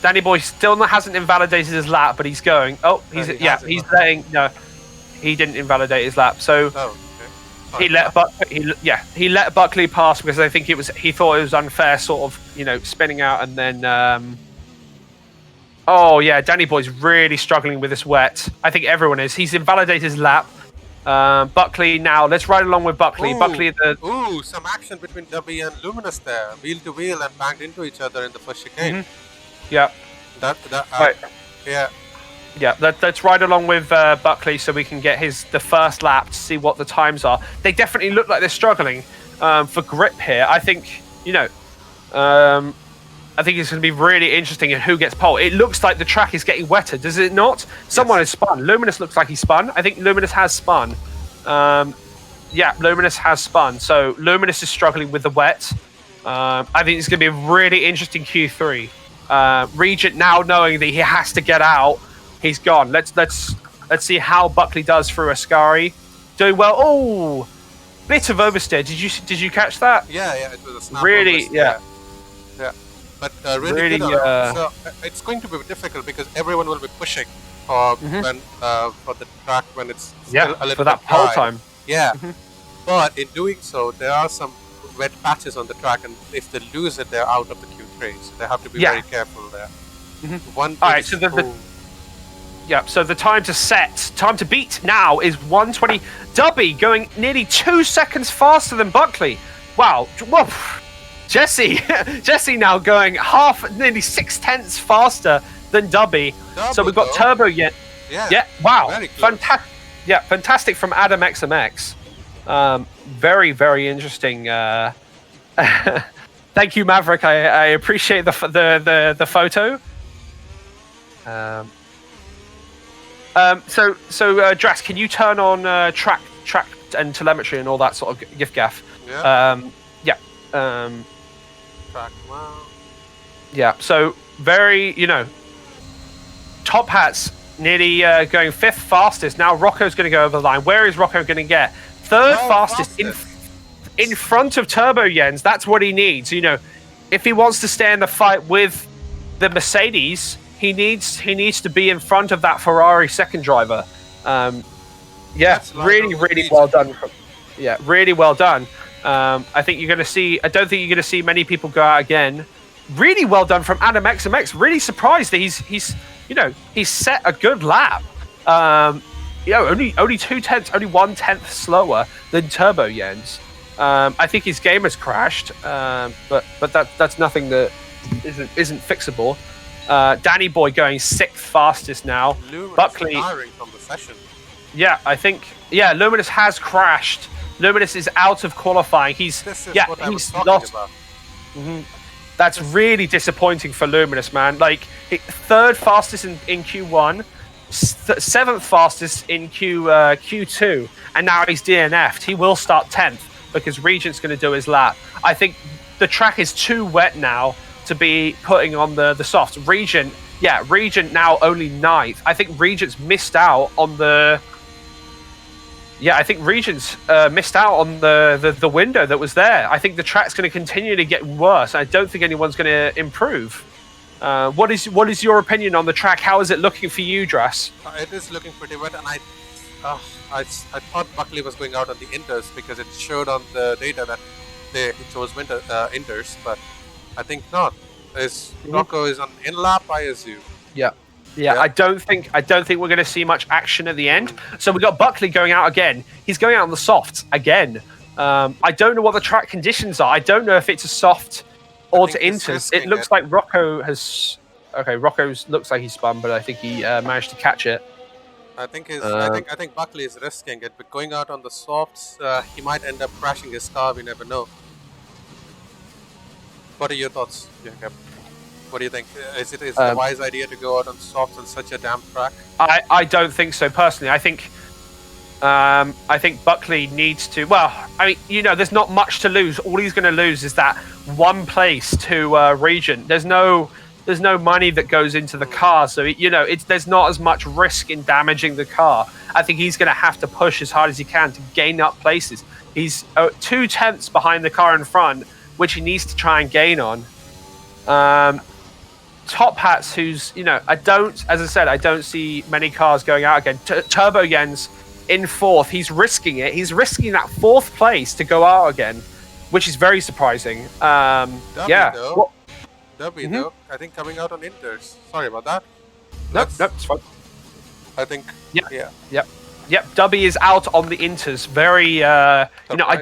Danny Boy still hasn't invalidated his lap, but he's going. He didn't invalidate his lap. So. He let Buckley pass because I think he thought it was unfair, sort of, spinning out and then. Oh yeah, Danny Boy's really struggling with this wet. I think everyone is. He's invalidated his lap. Buckley now. Let's ride along with Buckley. Ooh, Buckley. some action between Dubby and Luminous there, wheel to wheel, and banged into each other in the first chicane. Yeah. Right. Yeah, let's ride along with Buckley so we can get the first lap to see what the times are. They definitely look like they're struggling for grip here. I think, I think it's going to be really interesting in who gets pole. It looks like the track is getting wetter, does it not? Someone has spun. Luminous looks like he spun. I think Luminous has spun. Yeah, Luminous has spun. So Luminous is struggling with the wet. I think it's going to be a really interesting Q3. Regent now knowing that he has to get out. He's gone. Let's see how Buckley does through Ascari. Doing well. Oh, bit of oversteer. Did you catch that? Yeah. It was a snap. Really, yeah. But really good. So it's going to be difficult because everyone will be pushing for for the track when it's still a little for that bit pole dry. time. Yeah, but in doing so, there are some wet patches on the track, and if they lose it, they're out of the Q3. So they have to be very careful there. All right, so so the time to beat now is 1:20. Dubby going nearly 2 seconds faster than Buckley. Wow. Jesse now going nearly 6/10 faster than Dubby. So we've got Turbo yet. Yeah. Wow. Fantastic. Yeah, fantastic from Adam XMX. Very, very interesting. Thank you, Maverick. I appreciate the photo. So Dras, can you turn on track and telemetry and all that sort of gift gaff? Yeah. Track. Wow. Yeah. So very, Top Hat's nearly going 5th fastest. Now Rocco's going to go over the line. Where is Rocco going to get? 3rd fastest in front of Turbo Jens. That's what he needs. If he wants to stay in the fight with the Mercedes, he needs to be in front of that Ferrari second driver. Really well done. Yeah, really well done. I think you're going to see. I don't think you're going to see many people go out again. Really well done from Adam XMX. Really surprised that he's set a good lap. Only 2/10, only 1/10 slower than Turbo Jens. I think his game has crashed, but that's nothing that isn't fixable. Danny Boy going 6th fastest now. Luminous Buckley from the session. Yeah, I think Luminous has crashed. Luminous is out of qualifying. He's lost. About. That's really disappointing for Luminous, man. Like 3rd fastest in Q1, 7th fastest in Q2, and now he's DNF'd. He will start 10th because Regent's going to do his lap. I think the track is too wet now to be putting on the softs. Regent now only 9th. I think Regent's missed out on the. Yeah, I think Regent's missed out on the window that was there. I think the track's going to continue to get worse. I don't think anyone's going to improve. What is your opinion on the track? How is it looking for you, Dras? It is looking pretty wet, and I thought Buckley was going out on the inters because it showed on the data that it chose inters, but I think not. Rocco is on in lap, I assume. Yeah, I don't think we're going to see much action at the end. So we got Buckley going out again. He's going out on the softs again. I don't know what the track conditions are. I don't know if it's a soft or to inters. It looks like Rocco has. Okay, looks like he spun, but I think he managed to catch it. I think Buckley is risking it, but going out on the softs, he might end up crashing his car. We never know. What are your thoughts, Jacob? What do you think? Is it a wise idea to go out on softs on such a damp track? I don't think so personally. I think Buckley needs to. Well, I mean, there's not much to lose. All he's going to lose is that one place to Regent. There's no money that goes into the car, so there's not as much risk in damaging the car. I think he's going to have to push as hard as he can to gain up places. He's 2/10 behind the car in front, which he needs to try and gain on. Top Hats, who's I don't see many cars going out again. Turbo Jens in fourth. He's risking it. He's risking that fourth place to go out again, which is very surprising. Yeah. Though. Derby, though. I think coming out on Inters. Sorry about that. Nope, it's fine. I think. Yeah. Yep. Dubby is out on the Inters. Very. I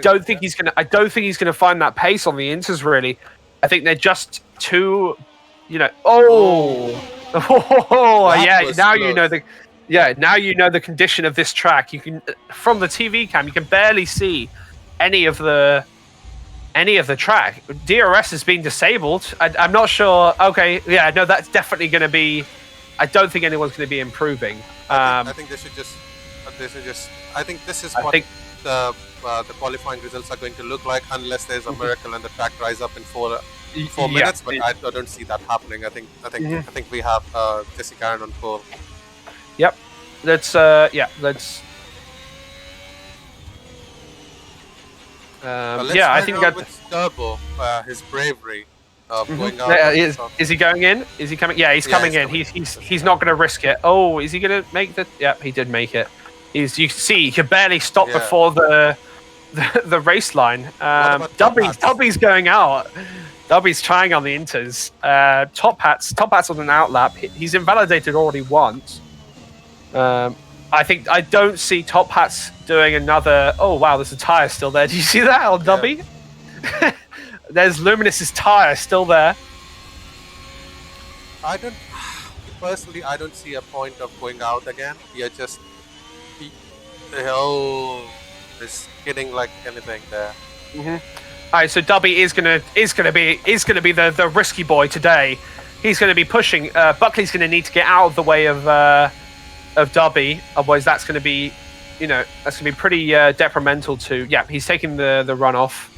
don't think he's gonna. I don't think he's gonna find that pace on the Inters. Really, I think they're just too. Oh, yeah. Now close. You know the. Yeah. Now you know the condition of this track. You can from the TV cam. You can barely see any of the track. DRS has been disabled. I'm not sure. Okay. Yeah. No, that's definitely going to be. I don't think anyone's going to be improving. I think they should just. I think this is what the qualifying results are going to look like, unless there's a miracle and the track dries up in 4 minutes. But I don't see that happening. I think we have Jesse Karen on pole. Yep. Let's. Let's. I think that with Turbo, his bravery of going out. Is he going in? Is he coming? Yeah, he's coming in. He's not going to risk it. Oh, is he going to make the? Yeah, he did make it. You can see he could barely stop before the race line. Dubby's going out. Dubby's trying on the Inters. Top Hat's on an outlap. He's invalidated already once. I don't see Top Hats doing another. Oh wow, there's a tire still there. Do you see that on Dubby? There's Luminous's tire still there. Personally, I don't see a point of going out again. You're just is getting like anything there. All right, so Dubby is gonna be the risky boy today. He's gonna be pushing. Buckley's gonna need to get out of the way of Dubby, otherwise that's gonna be, pretty detrimental to. Yeah, he's taking the runoff.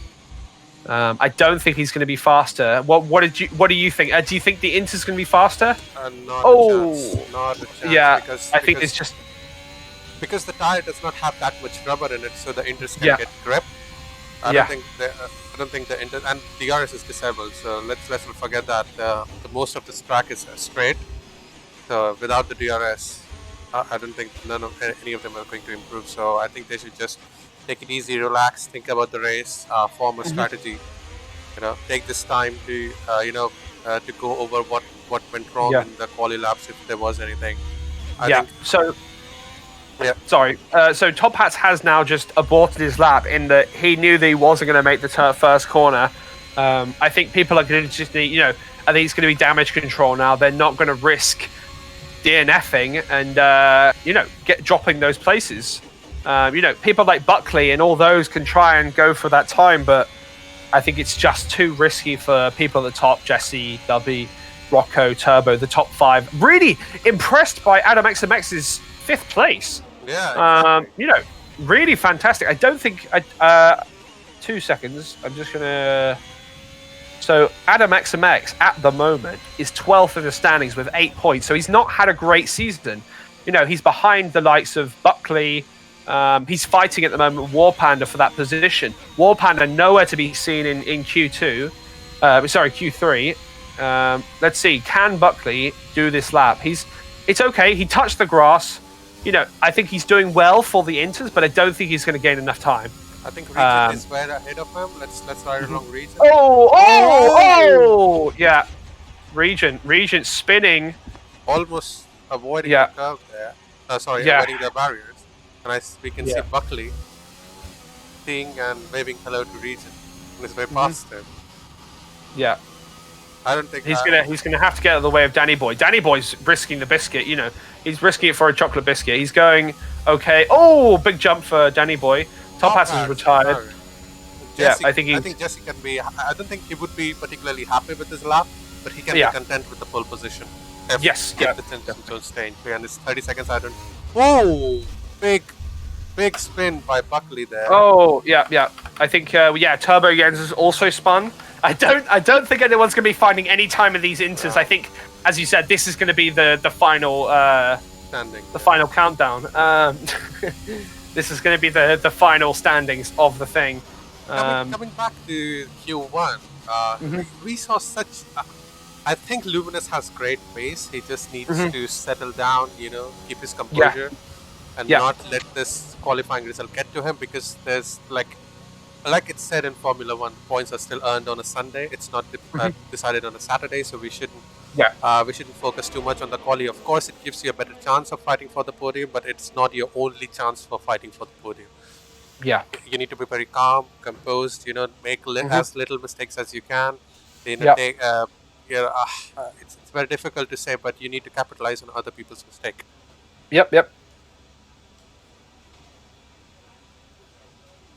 I don't think he's going to be faster. What do you think? Do you think the Inter's going to be faster? Not a chance. Yeah, I think it's just because the tire does not have that much rubber in it, so the Inters can get grip. I don't think the Inter and DRS is disabled. So let's not forget that the most of this track is straight. So without the DRS, I don't think any of them are going to improve. So I think they should just take it easy, relax, think about the race, form a strategy. Take this time to to go over what went wrong in the quali laps if there was anything. Sorry. So Top Hats has now just aborted his lap in that he knew that he wasn't going to make the first corner. I think people are going to just need, I think it's going to be damage control now. They're not going to risk DNFing and dropping those places. People like Buckley and all those can try and go for that time, but I think it's just too risky for people at the top. Jesse, Dubby, Rocco, Turbo, the top 5. Really impressed by Adam XMX's 5th place. Yeah. Exactly. Really fantastic. I don't think 2 seconds. I'm just gonna. So Adam XMX at the moment is 12th in the standings with 8 points. So he's not had a great season. He's behind the likes of Buckley. He's fighting at the moment with War Panda for that position. War Panda nowhere to be seen in Q2. Q3. Let's see. Can Buckley do this lap? It's okay. He touched the grass. I think he's doing well for the Inters, but I don't think he's going to gain enough time. I think Region is way ahead of him. Let's ride along Region. Oh! Yeah. Region spinning. Almost avoiding the curve there. Avoiding the barriers. And we can see Buckley seeing and waving hello to Region. And it's very positive. Yeah. I don't think he's gonna have to get out of the way of Danny Boy. Danny Boy's risking the biscuit. He's risking it for a chocolate biscuit. He's going okay. Oh, big jump for Danny Boy. Top Hats is retired. Jesse, I think Jesse can be. I don't think he would be particularly happy with his lap, but he can be content with the pole position. If the don't stay and it's 30 seconds. I don't. Oh, big spin by Buckley there. Oh yeah. I think Turbo Jens has also spun. I don't think anyone's going to be finding any time in these Inters. I think, as you said, this is going to be the final standing. The final countdown. This is going to be the final standings of the thing. Coming back to Q1, we saw such. I think Luminous has great pace. He just needs to settle down, keep his composure, and Yeah. not let this qualifying result get to him, because there's like it's said in Formula One, points are still earned on a Sunday. It's not decided on a Saturday, so we shouldn't focus too much on the quali. Of course, it gives you a better chance of fighting for the podium, but it's not your only chance for fighting for the podium. Yeah. You need to be very calm, composed. Make as little mistakes as you can. Yep. It's very difficult to say, but you need to capitalize on other people's mistake. Yep.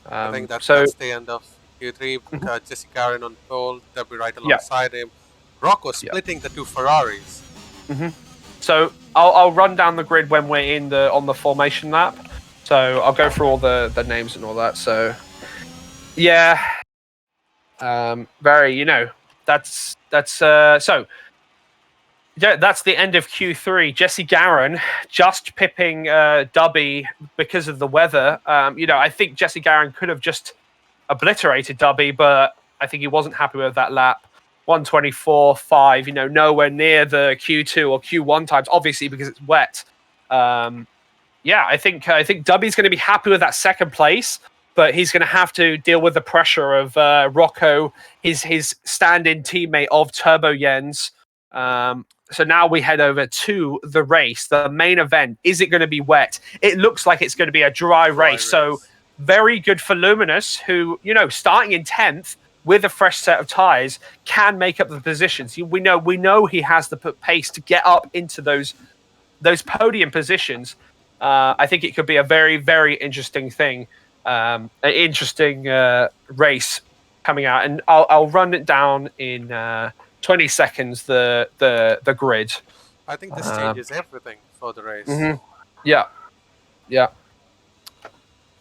I think that's the end of Q3. Jesse Garren on pole, Debbie right alongside him. Rocco splitting the two Ferraris. So I'll run down the grid when we're on the formation lap. So I'll go through all the names and all that. So yeah, very that's so. Yeah, that's the end of Q3. Jesse Garren just pipping Dubby because of the weather. I think Jesse Garren could have just obliterated Dubby, but I think he wasn't happy with that lap. 124.5, nowhere near the Q2 or Q1 times, obviously because it's wet. I think Dubby's going to be happy with that second place, but he's going to have to deal with the pressure of Rocco, his stand-in teammate of Turbo Jens. So now we head over to the race, the main event. Is it going to be wet? It looks like it's going to be a dry race. So very good for Luminous, who, starting in 10th with a fresh set of tyres, can make up the positions. We know he has the pace to get up into those podium positions. I think it could be a very, very interesting thing, an interesting race coming out. And I'll run it down in 20 seconds, the grid. I think this changes everything for the race. Yeah.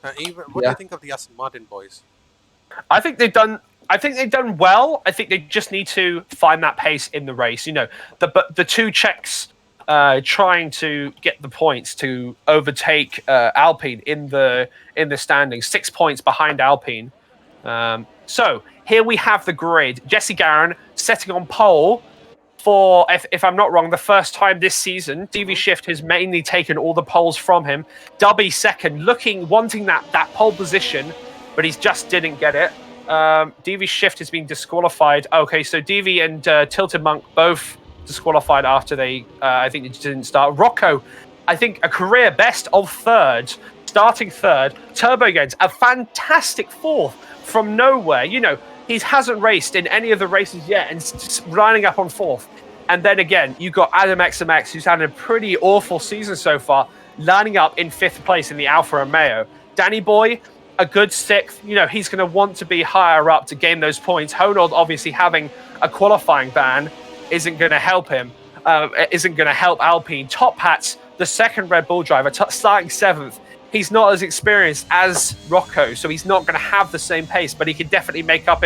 What do you think of the Aston Martin boys? I think they've done well. I think they just need to find that pace in the race. The two Czechs trying to get the points to overtake Alpine in the standings, 6 points behind Alpine. So here we have the grid. Jesse Garren setting on pole for, if I'm not wrong, the first time this season. DV Shift has mainly taken all the poles from him. Dubby second, wanting that pole position, but he just didn't get it. DV Shift has been disqualified. Okay, so DV and Tilted Monk both disqualified after they, I think, they didn't start. Rocco, I think, a career best of third, starting third. Turbo Gens, a fantastic fourth from nowhere. He hasn't raced in any of the races yet and lining up on fourth. And then again, you've got Adam XMX, who's had a pretty awful season so far, lining up in 5th place in the Alfa Romeo. Danny Boy, a good 6th. He's going to want to be higher up to gain those points. Honold, obviously, having a qualifying ban isn't going to help him. Isn't going to help Alpine. Top Hats, the second Red Bull driver, starting 7th. He's not as experienced as Rocco, so he's not going to have the same pace, but he can definitely make up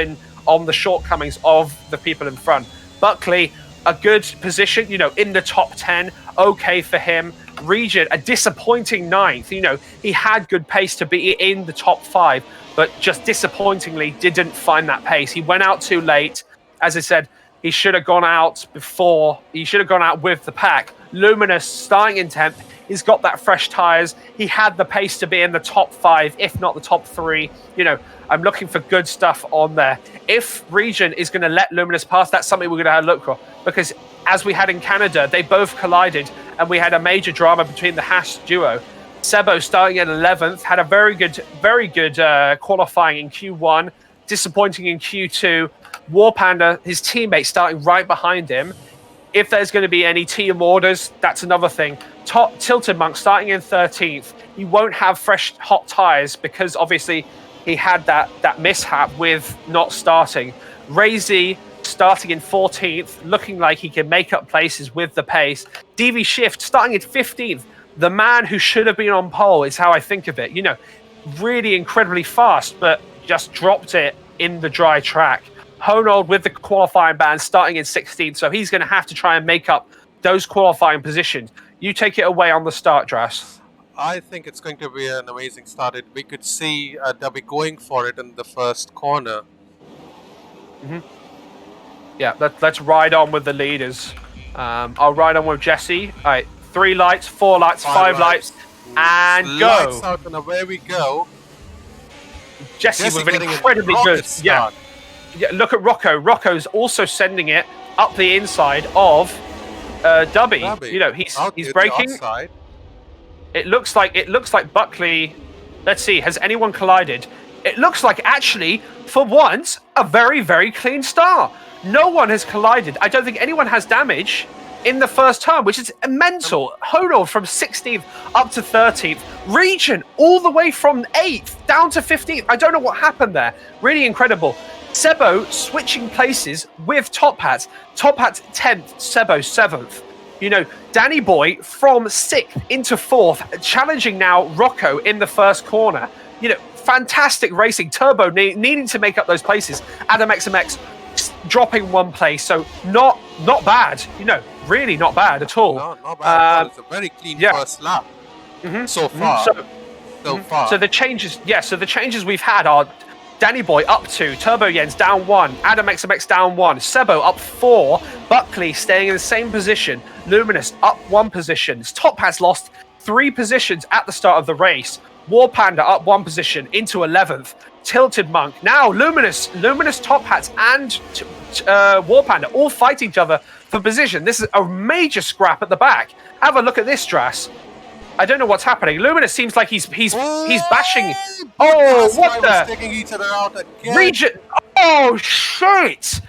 on the shortcomings of the people in front. Buckley, a good position, in the top 10, okay for him. Regent, a disappointing 9th. He had good pace to be in the top 5, but just disappointingly didn't find that pace. He went out too late. As I said, he should have gone out before. He should have gone out with the pack. Luminous, starting in 10th. He's got that fresh tyres. He had the pace to be in the top 5, if not the top 3. I'm looking for good stuff on there. If Regent is going to let Luminous pass, that's something we're going to have to look for. Because as we had in Canada, they both collided, and we had a major drama between the Haas duo. Sebo, starting at 11th, had a very good qualifying in Q1, disappointing in Q2. War Panda, his teammate, starting right behind him. If there's going to be any team orders, that's another thing. Tilted Monk starting in 13th. He won't have fresh hot tyres because obviously he had that mishap with not starting. Razy starting in 14th, looking like he can make up places with the pace. DV Shift starting in 15th. The man who should have been on pole is how I think of it. Really incredibly fast, but just dropped it in the dry track. Honold with the qualifying ban starting in 16th, so he's going to have to try and make up those qualifying positions. You take it away on the start, Dras. I think it's going to be an amazing start. We could see Dubby going for it in the first corner. Yeah, let's ride on with the leaders. I'll ride on with Jesse. All right, 3 lights, 4 lights, 5 lights. And Lights go. out, and away we go. Jesse Jesse with an getting a incredibly rocket good. start. Yeah, look at Rocco. Rocco's also sending it up the inside of Dubby. Dubby. You know, he's Out the braking. outside. It looks like Buckley. Let's see. Has anyone collided? It looks like actually, for once, a very, very clean start. No one has collided. I don't think anyone has damage in the first turn, which is mental. Honor from 16th up to 13th. Regent all the way from 8th down to 15th. I don't know what happened there. Really incredible. Sebo switching places with Top Hat. Top Hat 10th, Sebo 7th. You know, Danny Boy from 6th into 4th, challenging now Rocco in the first corner. You know, fantastic racing. Turbo needing to make up those places. Adam XMX dropping 1 place, so not bad. You know, really not bad at all. No, not bad at all. It's a very clean first lap so far. So far. So the changes we've had are Danny Boy up 2, Turbo Jens down 1, Adam XMX down 1, Sebo up 4, Buckley staying in the same position, Luminous up 1 position. Top has lost 3 positions at the start of the race. War Panda up 1 position into 11th. Tilted Monk. Now Luminous, Top Hats, and War Panda all fight each other for position. This is a major scrap at the back. Have a look at this, Drass. I don't know what's happening. Luminous seems like he's bashing. Oh, what the? Taking each other out again. Regent. Oh shit.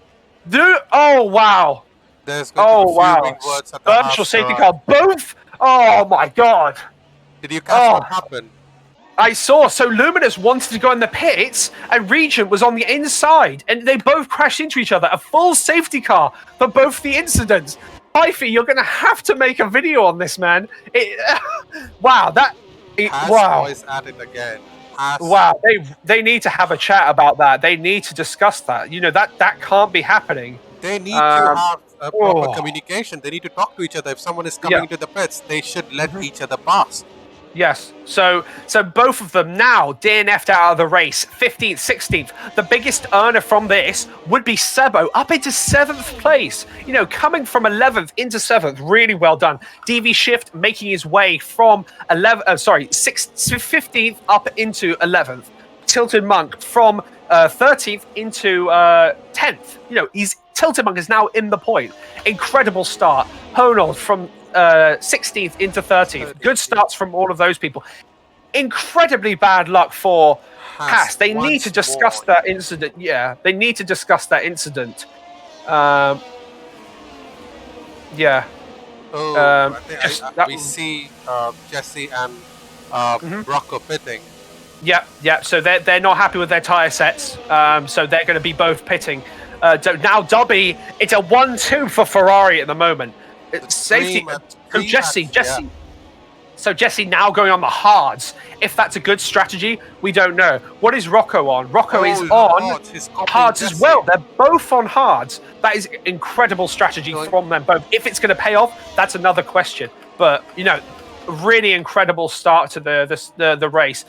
Oh wow. There's going to be a few big words at the Virtual safety car. Both. Oh my god. Did you catch what happened? I saw. So Luminous wanted to go in the pits, and Regent was on the inside, and they both crashed into each other. A full safety car for both the incidents. Ify, you're going to have to make a video on this, man. Wow, wow. Boys at it again. Wow, they need to have a chat about that. They need to discuss that. You know, that can't be happening. They need to have a proper communication. They need to talk to each other. If someone is coming into the pits, they should let each other pass. Yes. So both of them now DNF'd out of the race. 15th, 16th. The biggest earner from this would be Sebo up into 7th place. You know, coming from 11th into 7th. Really well done. DV Shift making his way from 15th up into 11th. Tilted Monk from 13th into 10th. You know, Tilted Monk is now in the point. Incredible start. Honor from 16th into 13th. Good starts from all of those people. Incredibly bad luck for Haas. They need to discuss that incident. Yeah, they need to discuss that incident. Yeah. We see Jesse and Rocco pitting. Yeah. So they're not happy with their tyre sets. So they're going to be both pitting. Now Dobby, it's a 1-2 for Ferrari at the moment. Safety. So Jesse now going on the hards. If that's a good strategy, we don't know. What is Rocco on? Rocco is on hards as well. They're both on hards. That is incredible strategy from them both. If it's going to pay off, that's another question. But you know, really incredible start to the race.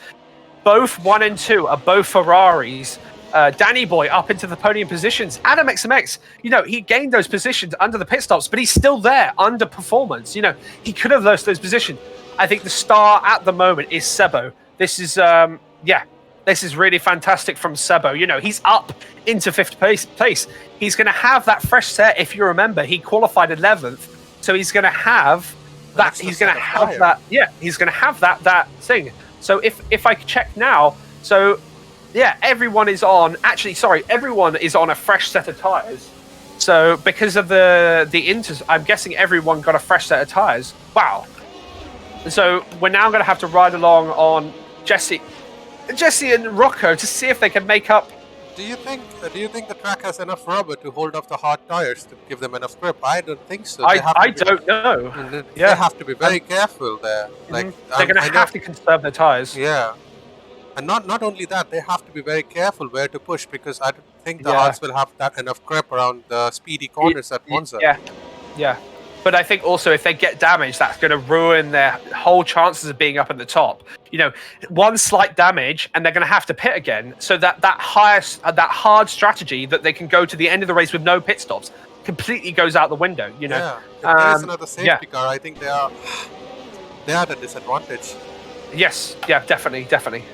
Both 1 and 2 are both Ferraris. Danny Boy up into the podium positions. Adam XMX, you know, he gained those positions under the pit stops, but he's still there under performance. You know, he could have lost those positions. I think the star at the moment is Sebo. This is, this is really fantastic from Sebo. You know, he's up into 5th place. He's going to have that fresh set. If you remember, he qualified 11th, so he's going to have that. He's going to have that. Yeah, he's going to have that thing. So if I check now, so. Yeah, everyone is on a fresh set of tyres. So because of the inters, I'm guessing everyone got a fresh set of tyres. Wow. So we're now going to have to ride along on Jesse and Rocco to see if they can make up. Do you think the track has enough rubber to hold off the hard tyres to give them enough grip? I don't think so. I don't know. They have to be very careful there. Like they're going to have to conserve their tyres. Yeah. And not only that, they have to be very careful where to push, because I don't think the hards will have that enough grip around the speedy corners at Monza. Yeah. But I think also if they get damaged, that's going to ruin their whole chances of being up at the top. You know, one slight damage and they're going to have to pit again. So that hard strategy that they can go to the end of the race with no pit stops completely goes out the window. You know. Yeah. If there's another safety car, I think they are at a disadvantage. Yes, yeah, definitely, definitely.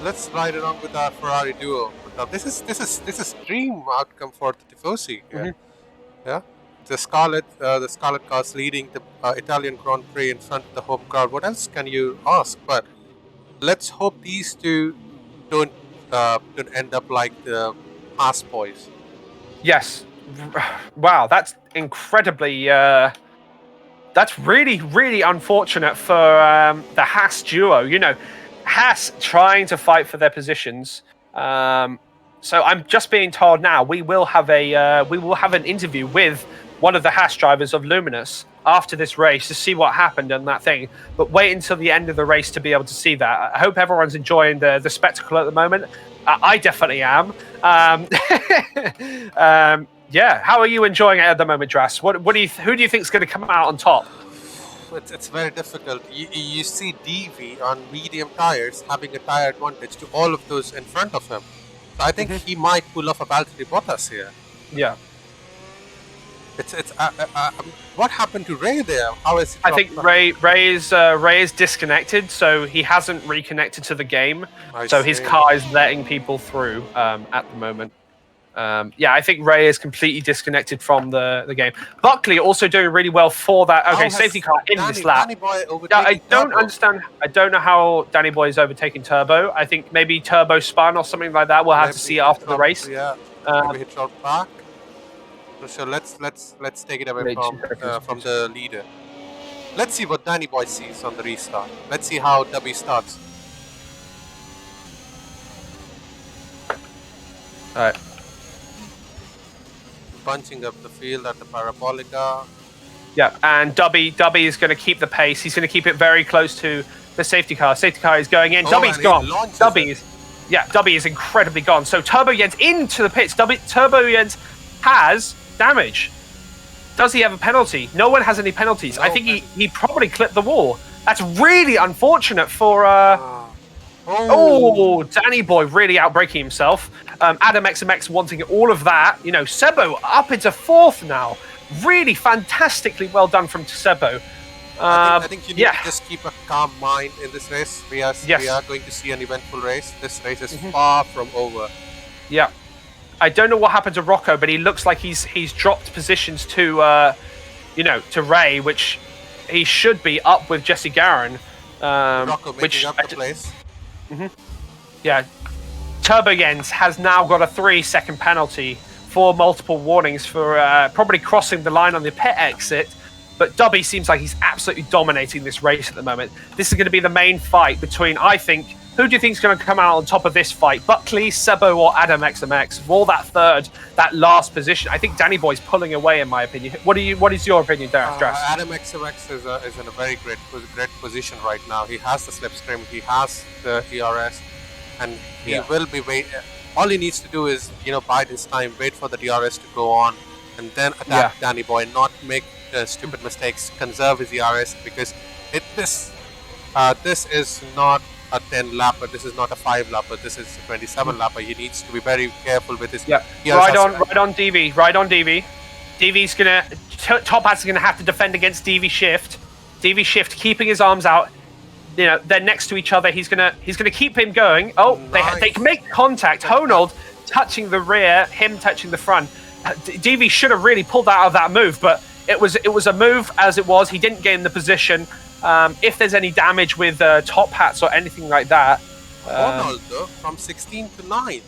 Let's ride along with our Ferrari duo. This is dream outcome for the Tifosi here. Yeah, the Scarlet cars leading the Italian Grand Prix in front of the home crowd. What else can you ask? But let's hope these two don't end up like the Haas boys. Yes. Wow, that's incredibly. That's really, really unfortunate for the Haas duo. You know, Haas trying to fight for their positions. So I'm just being told now we will have an interview with one of the Haas drivers of Luminous after this race to see what happened and that thing. But wait until the end of the race to be able to see that. I hope everyone's enjoying the spectacle at the moment. I definitely am. Yeah, how are you enjoying it at the moment, Dras? Who do you think is going to come out on top? It's very difficult. You see DV on medium tires having a tire advantage to all of those in front of him. So I think he might pull off a Valtteri Bottas here. Yeah. What happened to Ray there? How is he? I think Ray is disconnected, so he hasn't reconnected to the game. His car is letting people through at the moment. Yeah, I think Ray is completely disconnected from the game. Buckley also doing really well for that. Okay, safety car in this lap. I don't understand. I don't know how Danny Boy is overtaking Turbo. I think maybe Turbo spun or something like that. We'll have to see after the race. Yeah, maybe he dropped back. So let's take it away from the leader. Let's see what Danny Boy sees on the restart. Let's see how W starts. All right. Punching up the field at the Parabolica. Yeah, and Dubby is going to keep the pace. He's going to keep it very close to the safety car. Safety car is going in. Dubby's gone. Dubby is incredibly gone. So Turbo Jens into the pits. Turbo Jens has damage. Does he have a penalty? No one has any penalties. I think he probably clipped the wall. That's really unfortunate for... Danny Boy really outbreaking himself. Adam XMX wanting all of that. You know, Sebo up into fourth now. Really fantastically well done from Sebo. I think you need to just keep a calm mind in this race. We are going to see an eventful race. This race is far from over. Yeah. I don't know what happened to Rocco, but he looks like he's dropped positions to to Ray, which he should be up with Jesse Garin. Rocco making up the place. Yeah. Turbo Jens has now got a 3-second penalty for multiple warnings for probably crossing the line on the pit exit. But Dubby seems like he's absolutely dominating this race at the moment. This is going to be the main fight between, I think, who do you think is going to come out on top of this fight? Buckley, Sebo, or Adam XMX? For that last position, I think Danny Boy's pulling away, in my opinion. What is your opinion, Dras? Adam XMX is in a very great position right now. He has the slipstream, he has the DRS, and he will be all he needs to do is, bide his time, wait for the DRS to go on, and then attack Danny Boy, not make stupid mistakes, conserve his DRS, because this is not a 10 lapper, this is not a 5 lapper, this is a 27 lapper. He needs to be very careful with his Right on DV. DV's gonna Top Hat's gonna have to defend against DV Shift. DV Shift keeping his arms out. They're next to each other. He's gonna keep him going. Oh, nice. They can make contact. Honold touching the rear, him touching the front. DV should have really pulled out of that move, but it was a move as it was. He didn't gain the position. If there's any damage with top hats or anything like that, Honold though, from 16 to 9.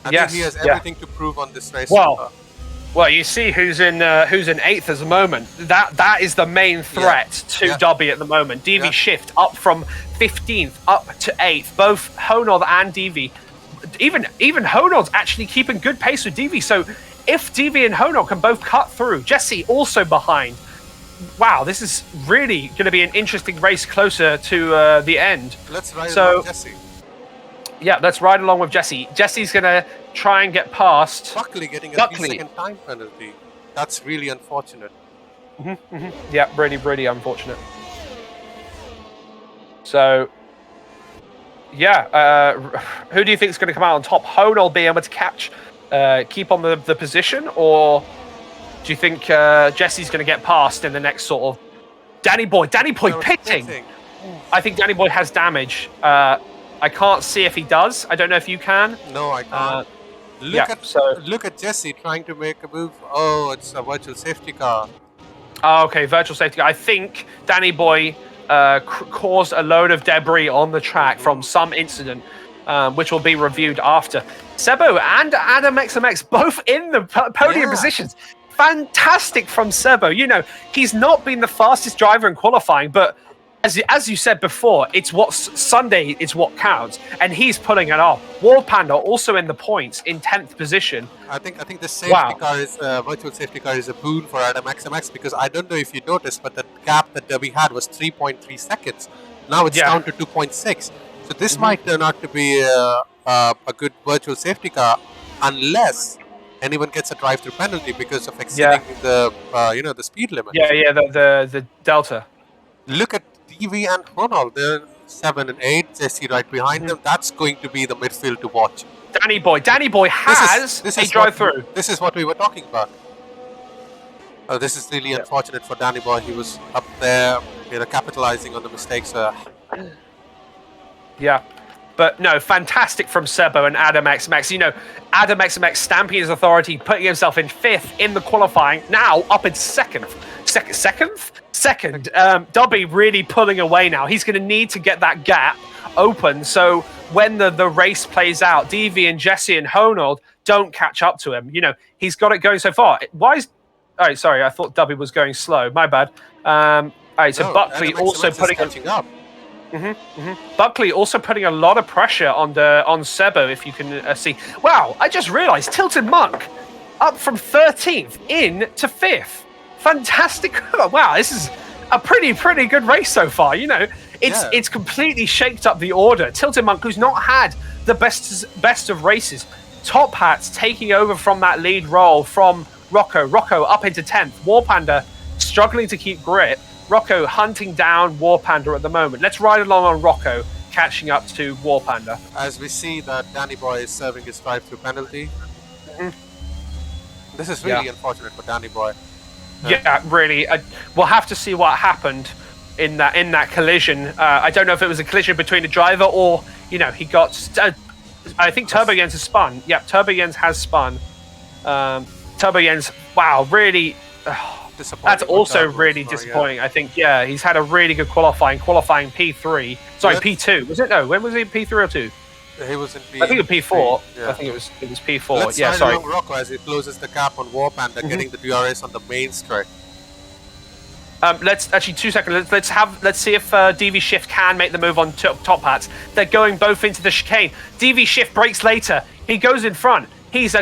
I think he has everything to prove on this race. Well, you see who's in 8th at the moment. That is the main threat to Dubby at the moment. DV Shift up from 15th up to 8th. Both Honold and DV. Even Honold's actually keeping good pace with DV. So if DV and Honold can both cut through, Jesse also behind. Wow, this is really going to be an interesting race closer to the end. Let's ride along with Jesse. Yeah, let's ride along with Jesse. Jesse's going to try and get past... Buckley getting a 3-second time penalty. That's really unfortunate. Yeah, really, really unfortunate. So, who do you think is going to come out on top? Honold be able to keep on the position, or Do you think Jesse's going to get past in the next sort of... Danny Boy pitting! I think Danny Boy has damage. I can't see if he does. I don't know if you can. No, I can't. Look at Jesse trying to make a move. Oh, it's a virtual safety car. Oh, okay, virtual safety car. I think Danny Boy caused a load of debris on the track from some incident, which will be reviewed after. Sebo and Adam XMX both in the podium positions. Fantastic from Sebo. You know, he's not been the fastest driver in qualifying, but as you said before, it's Sunday is what counts, and he's pulling it off. War Panda also in the points in 10th position. I think the safety car is virtual safety car is a boon for Adam XMX, because I don't know if you noticed, but the gap that Derby had was 3.3 seconds. Now it's down to 2.6. So this might turn out to be a good virtual safety car, unless anyone gets a drive-through penalty because of exceeding the the speed limit. The delta. Look at DV and Ronald. They're 7 and 8. Jesse right behind them. That's going to be the midfield to watch. Danny Boy has a drive-through. This is what we were talking about. This is really unfortunate for Danny Boy. He was up there, capitalizing on the mistakes. Yeah. But no, fantastic from Sebo and Adam XMX. You know, Adam XMX stamping his authority, putting himself in 5th in the qualifying, now up in 2nd. Second. Dubby really pulling away now. He's going to need to get that gap open, so when the race plays out, DV and Jesse and Honnold don't catch up to him. You know, he's got it going so far. Why is... Oh, sorry, I thought Dubby was going slow. My bad. All right, so Buckley also putting... catching up. Buckley also putting a lot of pressure on Sebo, if you can see. Wow, I just realised Tilted Monk up from 13th in to 5th. Fantastic! Wow, this is a pretty good race so far. You know, it's completely shaked up the order. Tilted Monk, who's not had the best of races, Top Hats taking over from that lead role from Rocco. Rocco up into 10th. War Panda struggling to keep grip. Rocco hunting down War Panda at the moment. Let's ride along on Rocco, catching up to War Panda. As we see that Danny Boy is serving his drive-through penalty. This is really unfortunate for Danny Boy. Yeah, really. We'll have to see what happened in that collision. I don't know if it was a collision between the driver or, he got... I think Turbo Jens has spun. Yep, Turbo Jens has spun. Turbo Jens, wow, really... That's also really disappointing. I think, he's had a really good qualifying P3. Sorry, P2. Was it? No, when was he? P3 or 2? He was in P. I think it was P4. I think it was P4. Let's ride along Rocco as he closes the gap on War Panda, getting the DRS on the main straight. Let's actually 2 seconds. Let's see if DV Shift can make the move on Top Hats. They're going both into the chicane. DV Shift breaks later. He goes in front. He's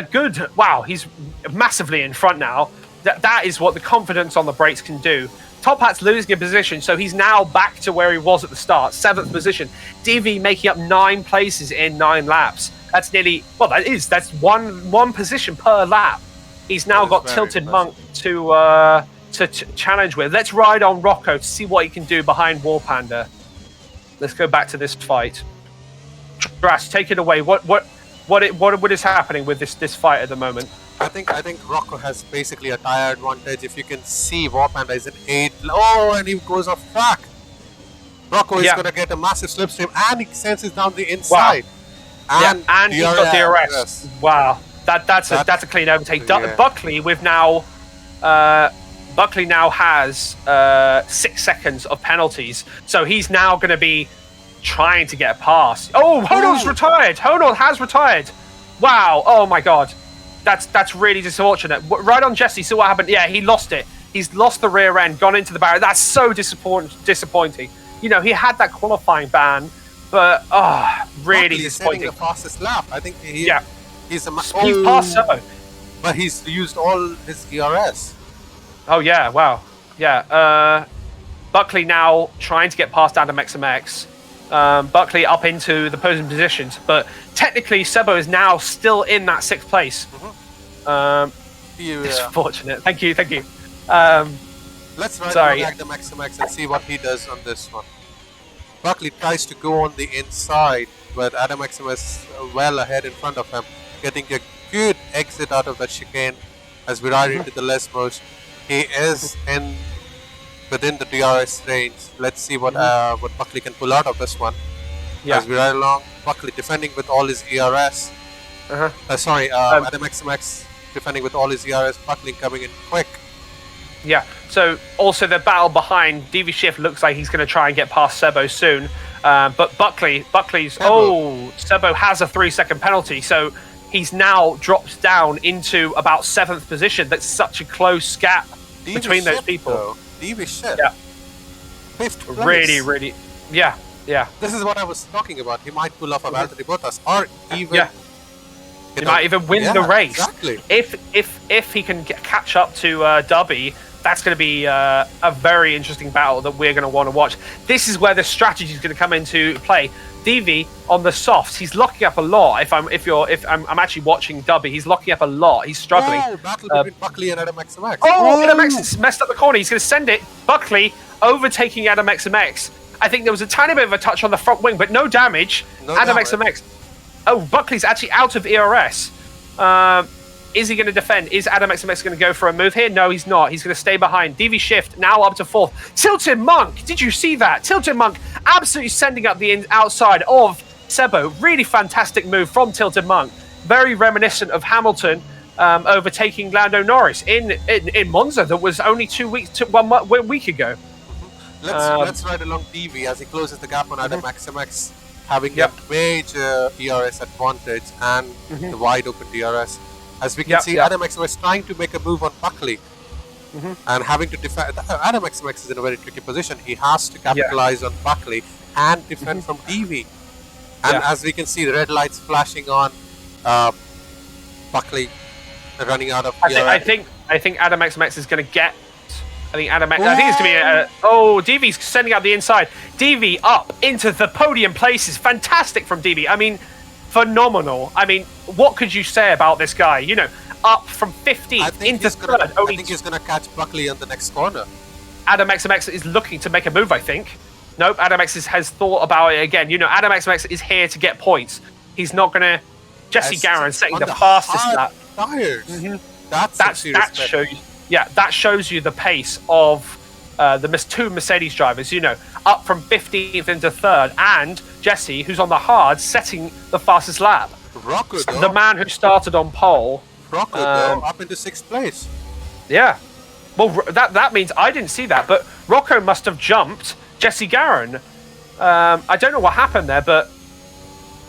he's massively in front now. That is what the confidence on the brakes can do. Top Hat's losing a position, so he's now back to where he was at the start, 7th position. DV making up 9 places in 9 laps. That's nearly, that's one position per lap. He's now got Tilted Monk to challenge with. Let's ride on Rocco to see what he can do behind War Panda. Let's go back to this fight. Drash, take it away. What is happening with this fight at the moment? I think Rocco has basically a tire advantage. If you can see, War Panda is in 8. Oh, and he goes off track. Rocco is going to get a massive slipstream, and he senses down the inside. Wow. And he's got DRS. Yes. Wow, that's a clean overtake. Buckley now has 6 seconds of penalties, so he's now going to be trying to get a pass. Oh, Honnold's retired. Honnold has retired. Wow. Oh my God. That's really disfortunate. Right on Jesse, see what happened. Yeah, he lost it. He's lost the rear end, gone into the barrier. That's so disappointing. He had that qualifying ban, but really disappointing. He's the fastest lap. I think he's passed Sebo. But he's used all his DRS. Oh yeah, wow. Yeah. Buckley now trying to get past Adam XMX. Buckley up into the podium positions, but technically Sebo is now still in that 6th place. It's fortunate. Thank you. Let's ride on Adam XMX and see what he does on this one. Buckley tries to go on the inside, but Adam XMX is well ahead in front of him, getting a good exit out of that chicane. as we ride into the Lesmos. He is within the DRS range. Let's see what Buckley can pull out of this one. Yeah. As we ride along, Buckley defending with all his ERS. Adam XMX defending with all his ERS. Buckley coming in quick. Yeah. So also the battle behind DV Shift looks like he's going to try and get past Sebo soon. But Buckley's Sebo has a 3-second penalty, so he's now dropped down into about 7th position. That's such a close gap between those people. DV Shift. Yeah. 5th place. Really. Yeah. This is what I was talking about. He might pull off a Valtteri Bottas, or even he might even win the race. Exactly. If he can catch up to Dubby, that's going to be a very interesting battle that we're going to want to watch. This is where the strategy is going to come into play. DV on the softs, he's locking up a lot. If I'm actually watching Dubby, he's locking up a lot. He's struggling. Oh, battle between Buckley and Adam XMX. Adam X messed up the corner. He's going to send it. Buckley overtaking Adam XMX. I think there was a tiny bit of a touch on the front wing, but no damage. Adam XMX. Oh, Buckley's actually out of ERS. Is he going to defend? Is Adam XMX going to go for a move here? No, he's not. He's going to stay behind. DV Shift now up to 4th. Tilted Monk, did you see that? Tilted Monk absolutely sending up the outside of Sebo. Really fantastic move from Tilted Monk. Very reminiscent of Hamilton overtaking Lando Norris in Monza. That was only 1 week ago. Let's ride along DV as he closes the gap on Adam XMX, having a major ERS advantage and the wide open DRS. As we can see, Adam XMX trying to make a move on Buckley and having to defend. Adam XMX is in a very tricky position. He has to capitalize on Buckley and defend from DV. And as we can see, the red lights flashing on, Buckley running out of ERS. I think Adam XMX is going to get. I think it's going to be DV's sending out the inside. DV up into the podium places. Fantastic from DV. I mean, phenomenal. I mean, what could you say about this guy? You know, up from 15th into 3rd. I think he's going to catch Buckley on the next corner. Adam XMX is looking to make a move, I think. Nope, Adam X has thought about it again. You know, Adam XMX is here to get points. He's not going to... Jesse Garin setting the fastest lap. Tires. That shows you the pace of the 2 Mercedes drivers, you know, up from 15th into 3rd, and Jesse, who's on the hard, setting the fastest lap. Rocco, the man who started on pole. Rocco, up into 6th place. Yeah. Well, that means I didn't see that, but Rocco must have jumped Jesse Garin. I don't know what happened there, but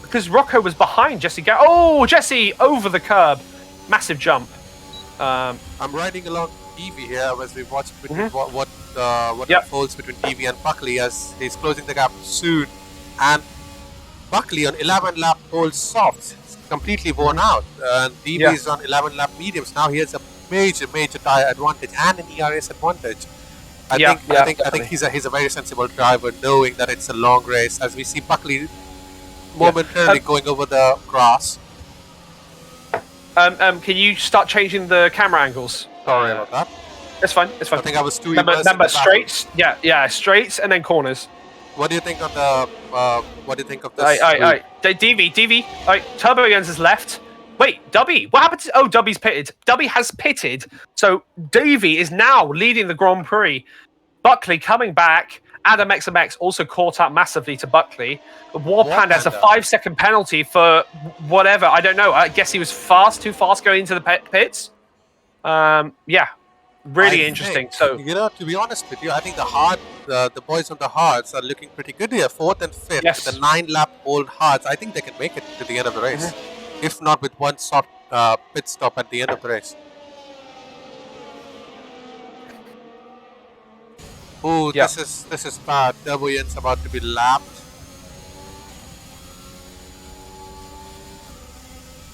because Rocco was behind Jesse Garin. Oh, Jesse over the curb. Massive jump. I'm riding along DV here as we watch between what unfolds between DV and Buckley as he's closing the gap soon. And Buckley on 11 lap old softs, completely worn out. And DV is on 11 lap mediums. Now he has a major tire advantage and an ERS advantage. I think he's a very sensible driver, knowing that it's a long race. As we see Buckley momentarily going over the grass. Can you start changing the camera angles? Sorry about that. It's fine. I think I was too Remember straights. Yeah, straights and then corners. What do you think of the? What do you think of this? DV. Turbo Jens is left. Wait, Dubby. What happened? Dubby's pitted. Dubby has pitted. So Davey is now leading the Grand Prix. Buckley coming back. Adam XMX also caught up massively to Buckley. Warpanda has a 5-second penalty for whatever. I don't know. I guess he was too fast going into the pits. Really interesting. So to be honest with you, I think the boys on the hards are looking pretty good here. 4th and 5th, the 9-lap old hards. I think they can make it to the end of the race, if not with one short pit stop at the end of the race. Oh, this is bad. Turbo Jens about to be lapped.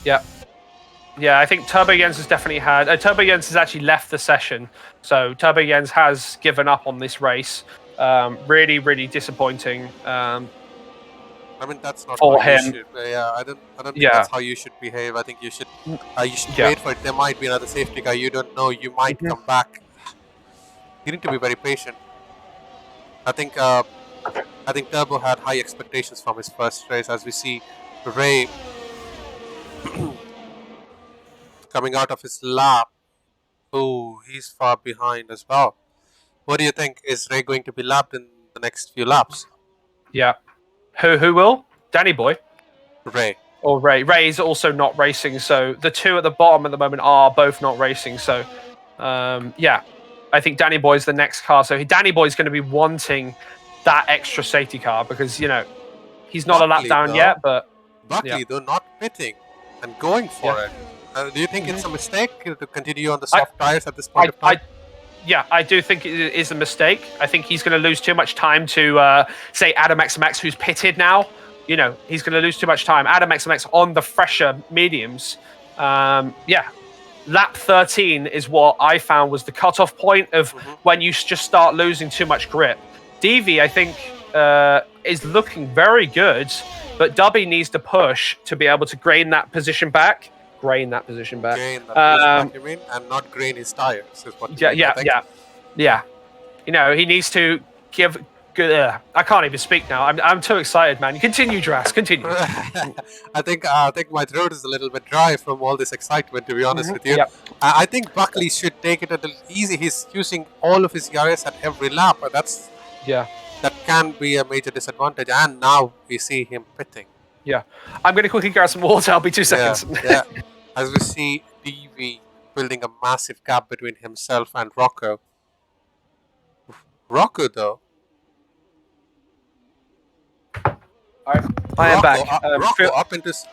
Yeah, I think Turbo Jens has definitely had... Turbo Jens has actually left the session. So Turbo Jens has given up on this race. Really disappointing. I mean, that's not for how him. You should, I don't think that's how you should behave. I think you should wait for it. There might be another safety car. You don't know. You might come back. You need to be very patient. I think Turbo had high expectations from his first race, as we see Ray coming out of his lap Oh, he's far behind as well. What do you think? Is Ray going to be lapped in the next few laps? Yeah. Who will? Danny Boy Ray. or Ray? Ray's also not racing, so the two at the bottom at the moment are both not racing. So, yeah, I think Danny Boy's the next car. So Danny Boy's going to be wanting that extra safety car because he's not a lap down yet, but Buckley, though, not pitting and going for it. Do you think it's a mistake to continue on the soft tires at this point of time? I do think it is a mistake. I think he's going to lose too much time to, say, Adam XMX, who's pitted now. He's going to lose too much time. Adam XMX on the fresher mediums. Lap 13 is what I found was the cutoff point of when you just start losing too much grip. DV, I think, is looking very good, but Dubby needs to push to be able to gain that position back. Gain that position back, you mean, and not grain his tires. Is what you mean, yeah. He needs to give. I can't even speak now. I'm too excited, man. Continue, Dras. Continue. I think my throat is a little bit dry from all this excitement. To be honest with you, I think Buckley should take it a little easy. He's using all of his ERS at every lap, but that can be a major disadvantage. And now we see him pitting. Yeah, I'm going to quickly grab some water. I'll be 2 seconds. Yeah. As we see DV building a massive gap between himself and Rocco. Rocco, though. I am back.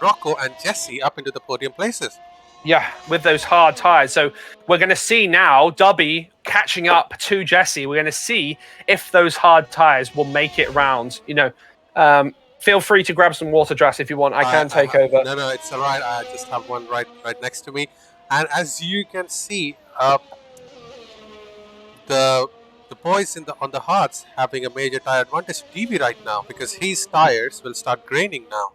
Rocco and Jesse up into the podium places. Yeah, with those hard tires. So we're going to see now Dubby catching up to Jesse. We're going to see if those hard tires will make it round. Feel free to grab some water, Dras, if you want. I can take over. No, it's all right. I just have one right next to me. And as you can see, the boys on the hards having a major tire advantage. DV right now because his tires will start graining now.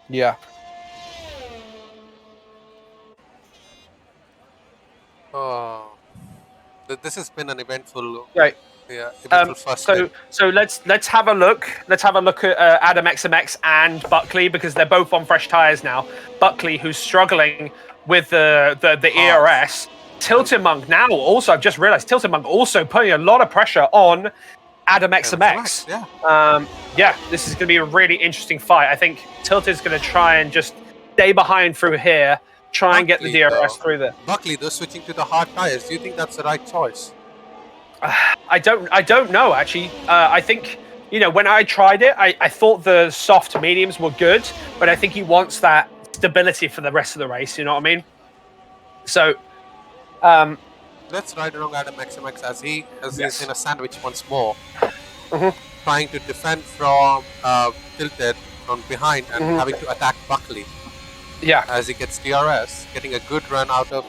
Yeah. Oh, this has been an eventful. Right. Yeah, first so let's have a look. Let's have a look at Adam XMX and Buckley because they're both on fresh tires now. Buckley, who's struggling with the ERS. Tilted Monk now also. I've just realised Tilted Monk also putting a lot of pressure on Adam XMX. This is going to be a really interesting fight. I think Tilted's going to try and just stay behind through here, try and get the DRS through there. Buckley, though, switching to the hard tires. Do you think that's the right choice? I don't know actually. I think when I tried it, I thought the soft mediums were good, but I think he wants that stability for the rest of the race. You know what I mean? So let's ride along Adam XMX as he's in a sandwich once more, trying to defend from Tilted from behind and having to attack Buckley. Yeah, as he gets DRS, getting a good run out of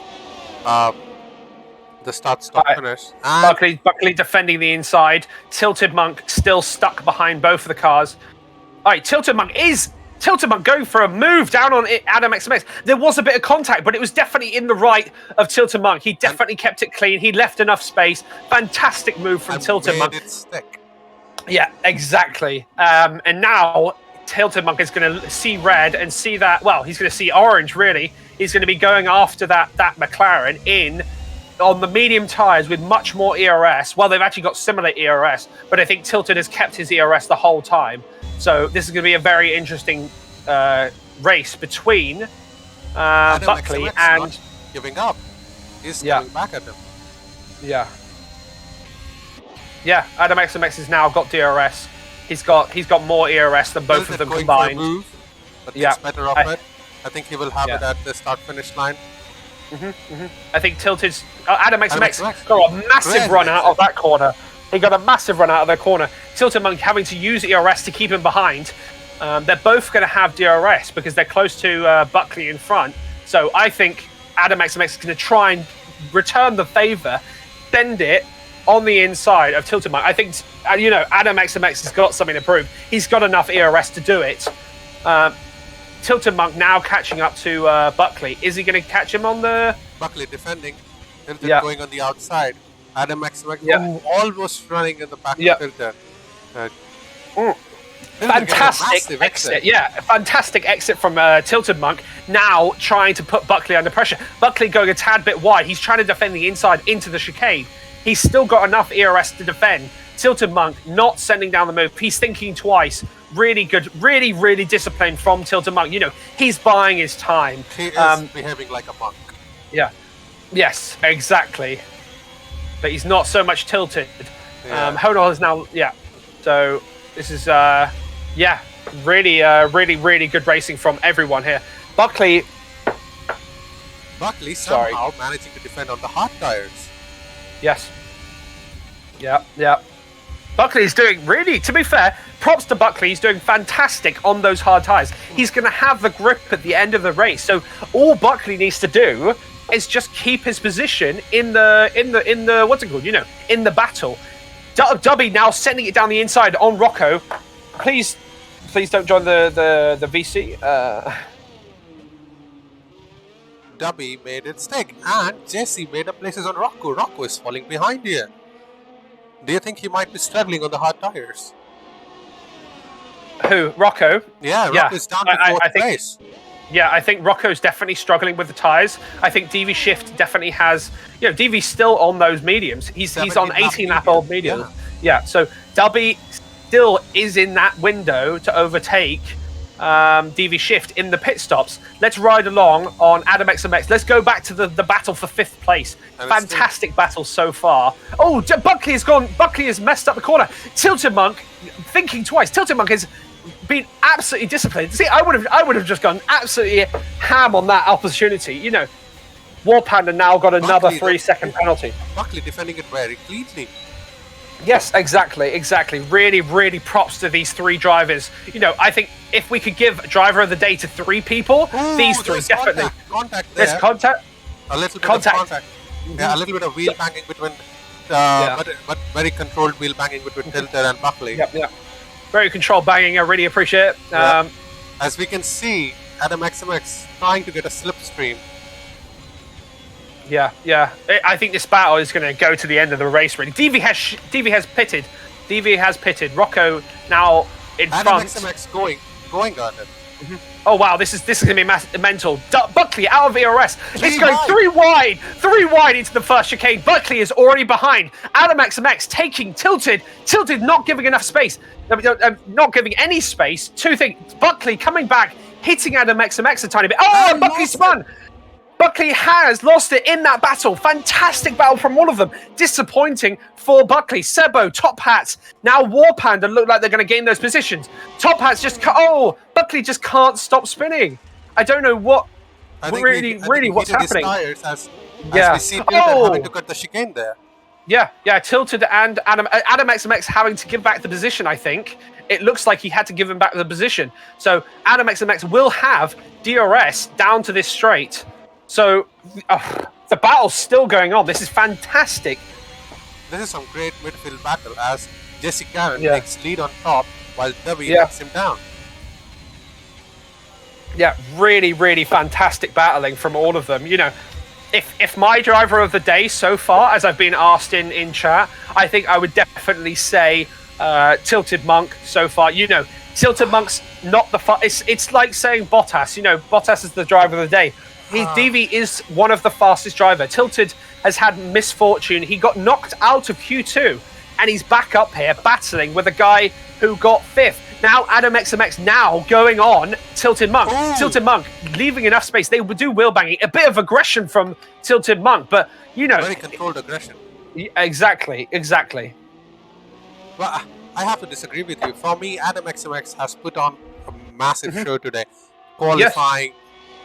the start-stop finish. And Buckley defending the inside. Tilted Monk still stuck behind both of the cars. All right, Tilted Monk going for a move down on Adam XMX. There was a bit of contact, but it was definitely in the right of Tilted Monk. He definitely kept it clean. He left enough space. Fantastic move from Tilted Monk. It stick. Yeah, exactly. And now Tilted Monk is going to see red and see that. Well, he's going to see orange. Really, he's going to be going after that McLaren on the medium tires with much more ERS. Well, they've actually got similar ERS, but I think Tilted has kept his ERS the whole time. So this is going to be a very interesting race between Buckley and not giving up. He's coming back at him. Yeah. Adam XMX has now got DRS. He's got more ERS than both of them combined. For a move, but it's better off it. I think he will have it at the start-finish line. I think Tilted's Adam XMX got a massive run out of that corner. He got a massive run out of their corner. Tilted Monk having to use ERS to keep him behind. They're both going to have DRS because they're close to Buckley in front. So I think Adam XMX is going to try and return the favour, send it on the inside of Tilted Monk. I think, Adam XMX has got something to prove. He's got enough ERS to do it. Tilted Monk now catching up to Buckley. Is he going to catch him on the... Buckley defending. Tilted going on the outside. Adam XMX almost running in the back of Tilted. Fantastic exit. Yeah, fantastic exit from Tilted Monk. now trying to put Buckley under pressure. Buckley going a tad bit wide. He's trying to defend the inside into the chicane. He's still got enough ERS to defend. Tilted Monk not sending down the move. He's thinking twice. Really good, really disciplined from Tilted Monk. You know, he's buying his time. He is behaving like a monk. Yeah. Yes, exactly. But he's not so much tilted. Yeah. Hodol is now, yeah. So this is, really good racing from everyone here. Buckley somehow managing to defend on the hard tires. Yes. Yeah. Buckley is doing really, to be fair, props to Buckley. He's doing fantastic on those hard tires. He's going to have the grip at the end of the race. So all Buckley needs to do is just keep his position in the what's it called? You know, in the battle. Dubby now sending it down the inside on Rocco. Please don't join the VC. Dubby made it stick, and Jesse made up places on Rocco. Rocco is falling behind here. Do you think he might be struggling on the hard tires? Who? Rocco? Yeah, Rocco's down to fourth place. Yeah, I think Rocco's definitely struggling with the tyres. I think DV Shift definitely has... You know, DV's still on those mediums. He's on 18-lap-old mediums. Yeah, so Dubby still is in that window to overtake DV Shift in the pit stops. Let's ride along on Adam XMX. Let's go back to the battle for 5th place. And fantastic battle so far. Oh, Buckley has gone. Buckley has messed up the corner. Tilted Monk, thinking twice. Tilted Monk has been absolutely disciplined. See, I would have just gone absolutely ham on that opportunity. You know, War Panda now got another 3-second penalty. Buckley defending it very cleanly. Yes, exactly. Really props to these 3 drivers. You know, I think if we could give driver of the day to 3 people, these 3 definitely. Contact there. There's contact. A little bit of contact. Yeah, a little bit of wheel banging between, but very controlled wheel banging between Tilted and Buckley. Yeah. Very controlled banging. I really appreciate it. As we can see, Adam XMX trying to get a slipstream. Yeah. I think this battle is going to go to the end of the race, really. DV has pitted. DV has pitted. Rocco now in front. Adam XMX going on it. Oh, wow. This is going to be mental. Buckley out of ERS. It's going 3 wide into the first chicane. Buckley is already behind. Adam XMX taking Tilted. Tilted not giving enough space. Not giving any space. 2 things. Buckley coming back, hitting Adam XMX a tiny bit. Oh, and Buckley spun. Buckley has lost it in that battle. Fantastic battle from all of them. Disappointing for Buckley. Sebo, Top Hats, now War Panda look like they're going to gain those positions. Top Hats just... Buckley just can't stop spinning. I don't know what... I think what's happening. As we see Tilted having to cut the chicane there. Yeah, Tilted and Adam XMX having to give back the position, I think. It looks like he had to give him back the position. So Adam XMX will have DRS down to this straight. So, the battle's still going on. This is fantastic. This is some great midfield battle as Jesse Karen takes lead on top while Dubby knocks him down. Yeah, really fantastic battling from all of them. You know, if my driver of the day so far, as I've been asked in chat, I think I would definitely say Tilted Monk so far. You know, Tilted Monk's not the... It's like saying Bottas. You know, Bottas is the driver of the day. DV is one of the fastest driver. Tilted has had misfortune. He got knocked out of Q2 and he's back up here battling with a guy who got 5th. Now Adam XMX now going on Tilted Monk. Ooh. Tilted Monk leaving enough space. They would do wheel banging. A bit of aggression from Tilted Monk, but you know... Very controlled aggression. Exactly. Well, I have to disagree with you. For me, Adam XMX has put on a massive show today. Qualifying...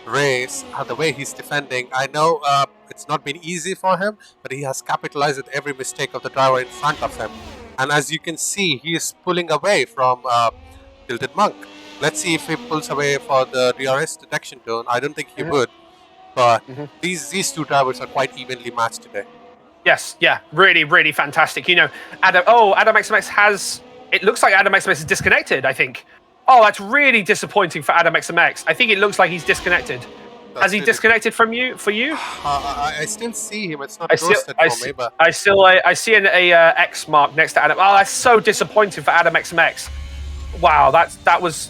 race, the way he's defending. I know it's not been easy for him, but he has capitalized at every mistake of the driver in front of him. And as you can see, he is pulling away from Tilted Monk. Let's see if he pulls away for the DRS detection turn. I don't think he would, but these 2 drivers are quite evenly matched today. Yes, yeah, really fantastic. You know, Adam XMX has... It looks like Adam XMX is disconnected, I think. Oh, that's really disappointing for Adam XMX. I think it looks like he's disconnected. Has he disconnected from you? For you? I still see him. It's not roasted for me, but I see an X mark next to Adam. Oh, that's so disappointing for Adam XMX. Wow, that was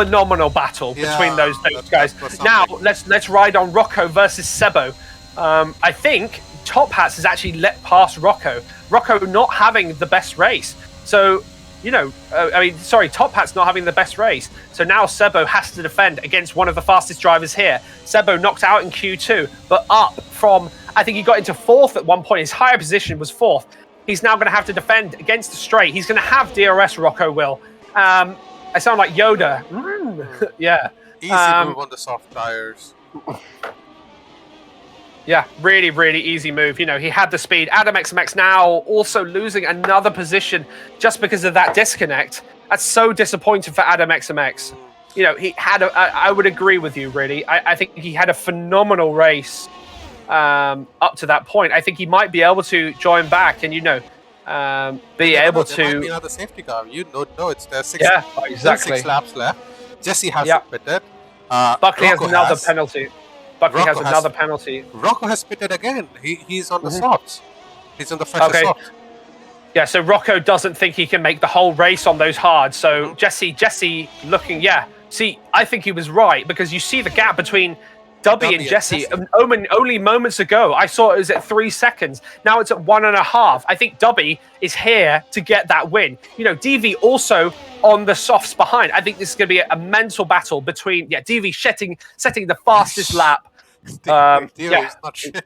phenomenal battle between those guys. Now let's ride on Rocco versus Sebo. I think Top Hats has actually let past Rocco. Rocco not having the best race. So, Top Hat's not having the best race. So now Sebo has to defend against one of the fastest drivers here. Sebo knocked out in Q2, but up from, I think he got into 4th at one point. His higher position was 4th. He's now going to have to defend against the straight. He's going to have DRS, Rocco will. I sound like Yoda. Yeah. Easy move on the soft tires. Yeah, really, really easy move. He had the speed. Adam XMX now also losing another position just because of that disconnect. That's so disappointing for Adam XMX. He had I would agree with you, really. I think he had a phenomenal race up to that point. I think he might be able to join back and, be able to... There might be another safety car. It's there's 6 laps left. Jesse has pitted. Buckley has another penalty. Buckley has another penalty. Rocco has pitted again. He's on the softs. He's on the fresher softs. Yeah, so Rocco doesn't think he can make the whole race on those hards. So Jesse looking, See, I think he was right because you see the gap between Dubby and Jesse. Only moments ago, I saw it was at 3 seconds. Now it's at 1.5. I think Dubby is here to get that win. DV also on the softs behind. I think this is going to be a mental battle between DV setting the fastest lap. He's not shitting.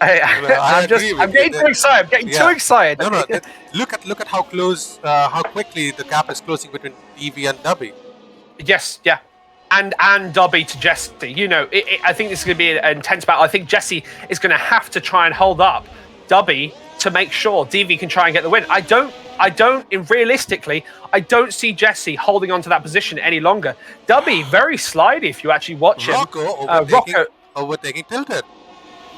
I'm getting too excited. I'm getting too excited. No. Look at how close, how quickly the gap is closing between DV and Dubby. Yes, yeah. And Dubby to Jesse. I think this is going to be an intense battle. I think Jesse is going to have to try and hold up Dubby to make sure DV can try and get the win. Realistically, I don't see Jesse holding on to that position any longer. Dubby, very slidey if you actually watch him. Rocco overtaking Tilted.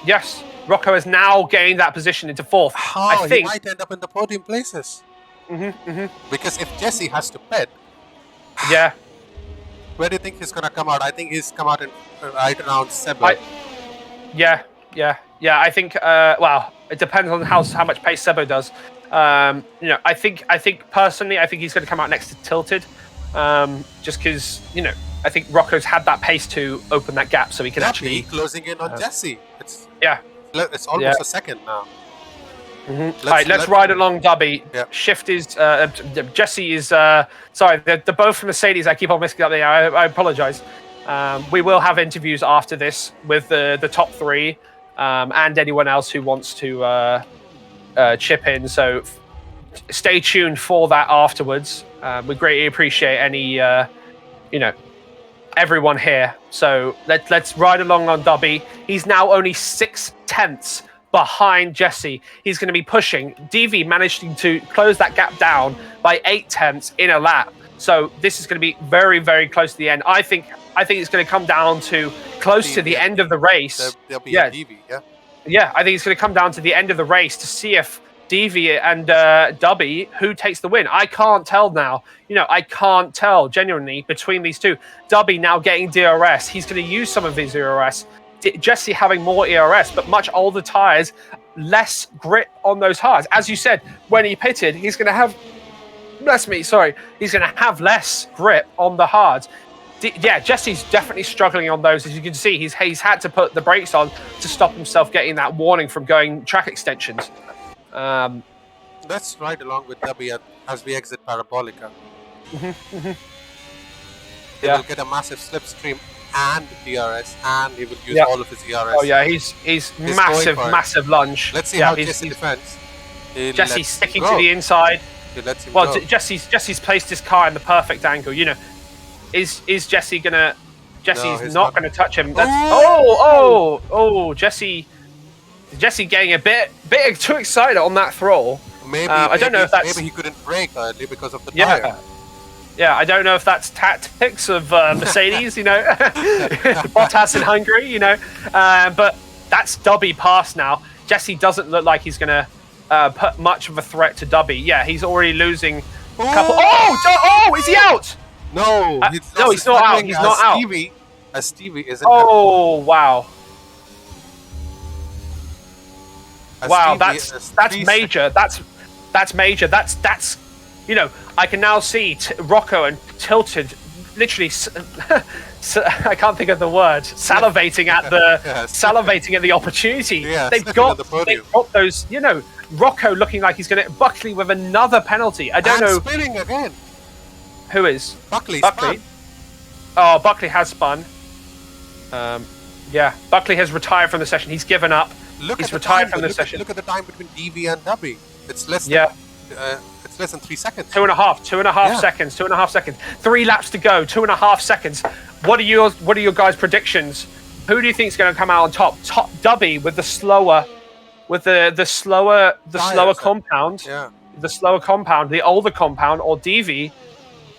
Yes, Rocco has now gained that position into 4th. I think he might end up in the podium places. Because if Jesse has to pit, where do you think he's going to come out? I think he's come out in right around 7. Yeah. I think. It depends on how much pace Sebo does. I think personally, I think he's going to come out next to Tilted, just because I think Rocco's had that pace to open that gap, so he can actually closing in on Jesse. It's almost a second now. Let's ride along Dubby. Yeah. Shift is Jesse is sorry. They're both from Mercedes. I keep on mixing up there. I apologize. We will have interviews after this with the top 3 and anyone else who wants to chip in. So stay tuned for that afterwards. We greatly appreciate any everyone here. So let's ride along on Dubby. He's now only 6/10 behind Jesse. He's going to be pushing. DV managing to close that gap down by 8/10 in a lap. So this is going to be very, very close to the end. I think it's going to come down to close to the end of the race. There'll be a DV, Yeah, I think it's going to come down to the end of the race to see if DV and Dubby, who takes the win. I can't tell now. I can't tell genuinely between these two. Dubby now getting DRS. He's going to use some of his DRS. Jesse having more ERS, but much older tires, less grip on those hards. As you said, when he pitted, he's going to have... He's going to have less grip on the hards. Jesse's definitely struggling on those. As you can see, he's had to put the brakes on to stop himself getting that warning from going track extensions. Let's ride along with Dubby as we exit Parabolica. He will get a massive slipstream and DRS, and he will use all of his ERS. Oh yeah, he's massive lunge. Let's see how Jesse defends. Jesse's sticking to the inside. Jesse's placed his car in the perfect angle. Is Jesse gonna? Jesse's not gonna touch him. That's, Jesse getting a bit too excited on that throttle. I don't know if that's... Maybe he couldn't brake early because of the tire. Yeah, I don't know if that's tactics of Mercedes, Bottas in Hungary, but that's Dubby pass now. Jesse doesn't look like he's going to put much of a threat to Dubby. Yeah, he's already losing a couple... Oh, is he out? No, he's not out. He's not out. Stevie isn't... Oh, wow. Wow, that's major. That's major. That's You know, I can now see Rocco and Tilted literally. I can't think of the word. Salivating at the salivating at the opportunity. Yeah, they've got those. You know, Rocco looking like he's going to Buckley with another penalty. I don't know. Spinning again. Who is Buckley? Spun. Oh, Buckley has spun. Yeah, Buckley has retired from the session. He's given up. He's retired from the session. Look at the time between DV and Dubby. It's less. It's less than 3 seconds. 2.5 seconds. 2.5 seconds. 3 laps to go. 2.5 seconds. What are your guys' predictions? Who do you think is going to come out on top? Top Dubby with the slower compound. Yeah. The slower compound, the older compound, or DV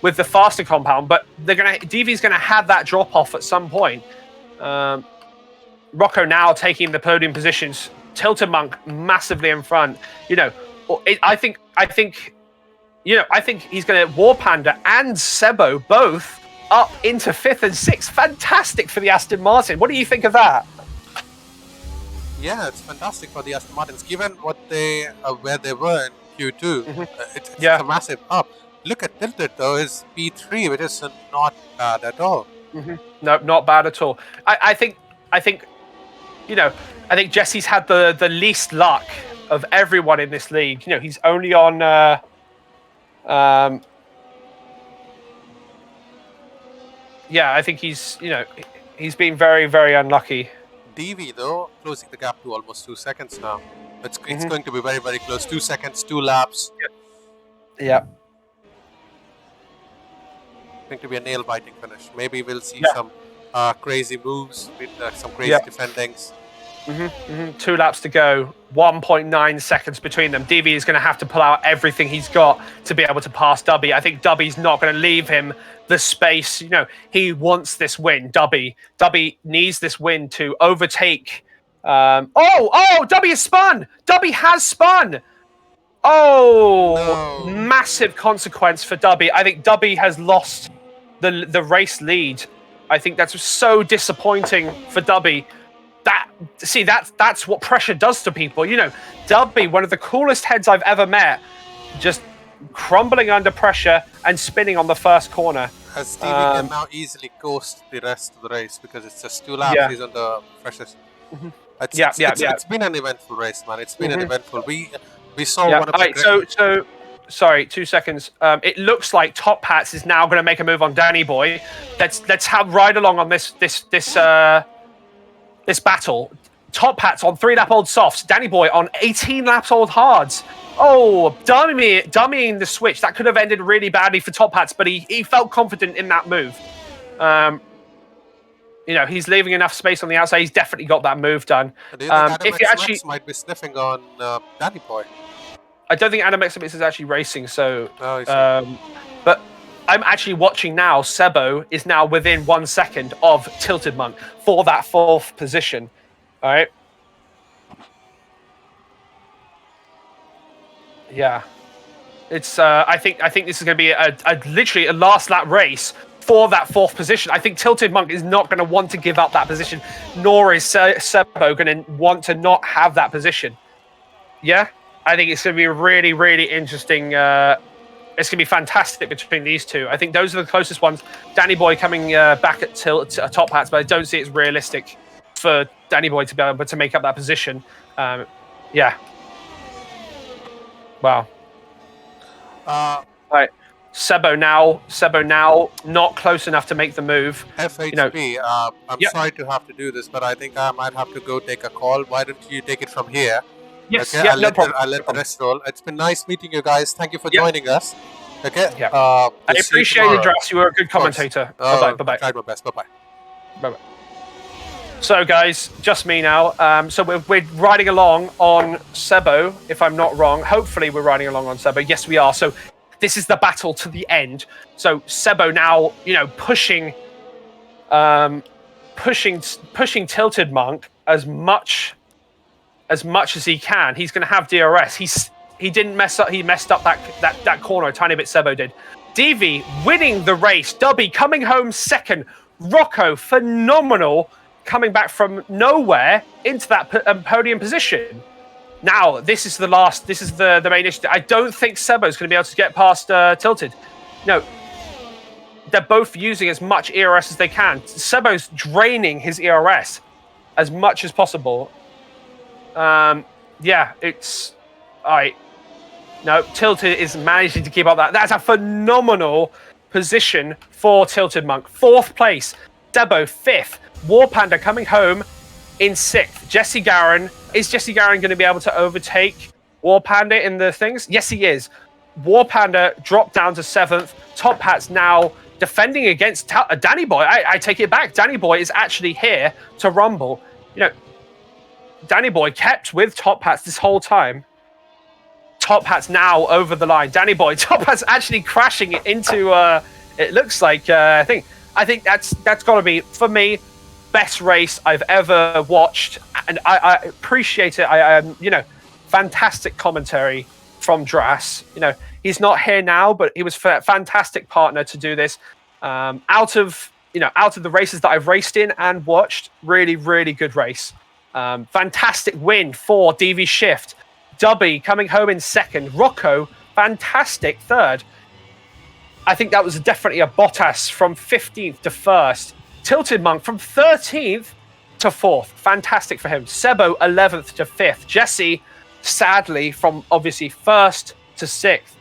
with the faster compound. But DV's going to have that drop off at some point. Rocco now taking the podium positions. Tilted Monk massively in front. You know, I think he's going to War Panda and Sebo both up into 5th and 6th. Fantastic for the Aston Martin. What do you think of that? Yeah, it's fantastic for the Aston Martins, given what where they were in Q2. Mm-hmm. It's a massive up. Look at Tilted though, his P3, which is not bad at all. Mm-hmm. No, not bad at all. I think Jesse's had the least luck of everyone in this league. You know, he's only on. Yeah, I think he's been very, very unlucky. DV though, closing the gap to almost 2 seconds now. It's going to be very, very close. 2 seconds, 2 laps. Yeah. Going to be a nail-biting finish. Maybe we'll see some crazy moves with some crazy defendings. 2 laps to go. 1.9 seconds between them. DV is going to have to pull out everything he's got to be able to pass Dubby. I think Dubby's not going to leave him the space. You know, he wants this win. Dubby needs this win to overtake. Dubby has spun. Dubby has spun. Oh, no. Massive consequence for Dubby. I think Dubby has lost the race lead. I think that's so disappointing for Dubby. That's what pressure does to people. You know, Dubby, one of the coolest heads I've ever met, just crumbling under pressure and spinning on the first corner. As Stevie can now easily coast the rest of the race because it's just 2 laps. He's under pressure. It's been an eventful race, man. It's been an eventful. We saw one of the sorry, 2 seconds. It looks like Top Hats is now going to make a move on Danny Boy. Let's have ride along on this battle. Top Hats on 3-lap-old softs. Danny Boy on 18-laps-old hards. Oh, dummying the switch. That could have ended really badly for Top Hats, but he felt confident in that move. You know, he's leaving enough space on the outside. He's definitely got that move done. If he actually might be sniffing on Danny Boy. I don't think Adam Exhibits is actually racing, so. But I'm actually watching now. Sebo is now within 1 second of Tilted Monk for that 4th position. All right. Yeah, it's. I think this is going to be literally a last lap race for that 4th position. I think Tilted Monk is not going to want to give up that position, nor is Sebo going to want to not have that position. Yeah, I think it's going to be really, really interesting. It's going to be fantastic between these two. I think those are the closest ones. Danny Boy coming back at Top Hats, but I don't see it's realistic for Danny Boy to be able to make up that position. Yeah. Wow. Right. Sebo now not close enough to make the move. FHB, I'm sorry to have to do this, but I think I might have to go take a call. Why don't you take it from here? Yes, okay, I'll let the rest roll. It's been nice meeting you guys. Thank you for joining us. Okay. Yeah. I appreciate your dress. You were a good commentator. Bye bye. I tried my best. Bye bye. Bye bye. So guys, just me now. So we're riding along on Sebo, if I'm not wrong. Hopefully we're riding along on Sebo. Yes, we are. So this is the battle to the end. So Sebo now, you know, pushing Tilted Monk as much as he can. He's going to have DRS. He didn't mess up. He messed up that corner a tiny bit. Sebo did. DV winning the race. Dubby coming home second. Rocco phenomenal, coming back from nowhere into that podium position. Now, this is the main issue. I don't think Sebo's going to be able to get past Tilted. No, they're both using as much ERS as they can. Sebo's draining his ERS as much as possible. Yeah, it's... No, Tilted is managing to keep up that. That's a phenomenal position for Tilted Monk. 4th place. Sebo, 5th. War Panda coming home in 6th. Jesse Garin. Is Jesse Garin going to be able to overtake War Panda in the things? Yes, he is. War Panda dropped down to 7th. Top Hat's now defending against Danny Boy. I take it back. Danny Boy is actually here to rumble. You know, Danny Boy kept with Top Hats this whole time. Top Hat's now over the line. Danny Boy, Top Hat's actually crashing into. It looks like I think that's got to be, for me, best race I've ever watched, and I appreciate it. You know, fantastic commentary from Dras. You know, he's not here now, but he was a fantastic partner to do this. Out of the races that I've raced in and watched, really, really good race. Fantastic win for DV Shift. Dubby coming home in 2nd. Rocco, fantastic 3rd. I think that was definitely a Bottas from 15th to 1st. Tilted Monk from 13th to 4th. Fantastic for him. Sebo, 11th to 5th. Jesse, sadly, from obviously 1st to 6th.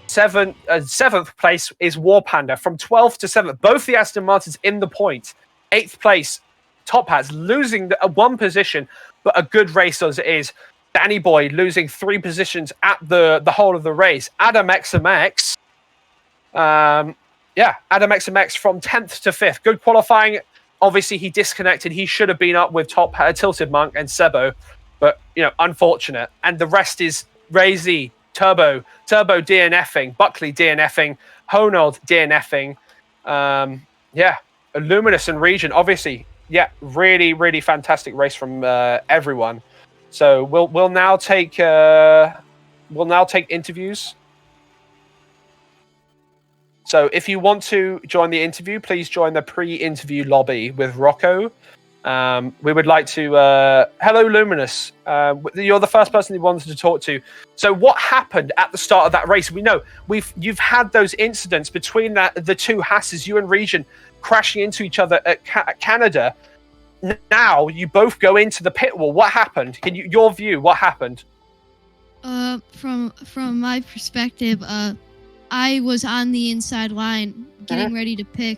7th place is War Panda from 12th to 7th. Both the Aston Martins in the point. 8th place, Top Hats, losing one position, but a good race as it is. Danny Boy losing 3 positions at the whole of the race. Adam XMX, Adam XMX from 10th to 5th. Good qualifying. Obviously, he disconnected. He should have been up with Tilted Monk and Sebo, but unfortunate. And the rest is Razy, Turbo DNFing, Buckley DNFing, Honold DNFing. Illuminous and Region, obviously. Yeah, really, really fantastic race from everyone. So we'll now take interviews. So if you want to join the interview, please join the pre-interview lobby with Rocco. We would like to... hello, Luminous. You're the first person we wanted to talk to. So what happened at the start of that race? We know you've had those incidents between the two Hasses, you and Region, crashing into each other at Canada. Now you both go into the pit wall. What happened? Your view? What happened? From my perspective, I was on the inside line getting ready to pick,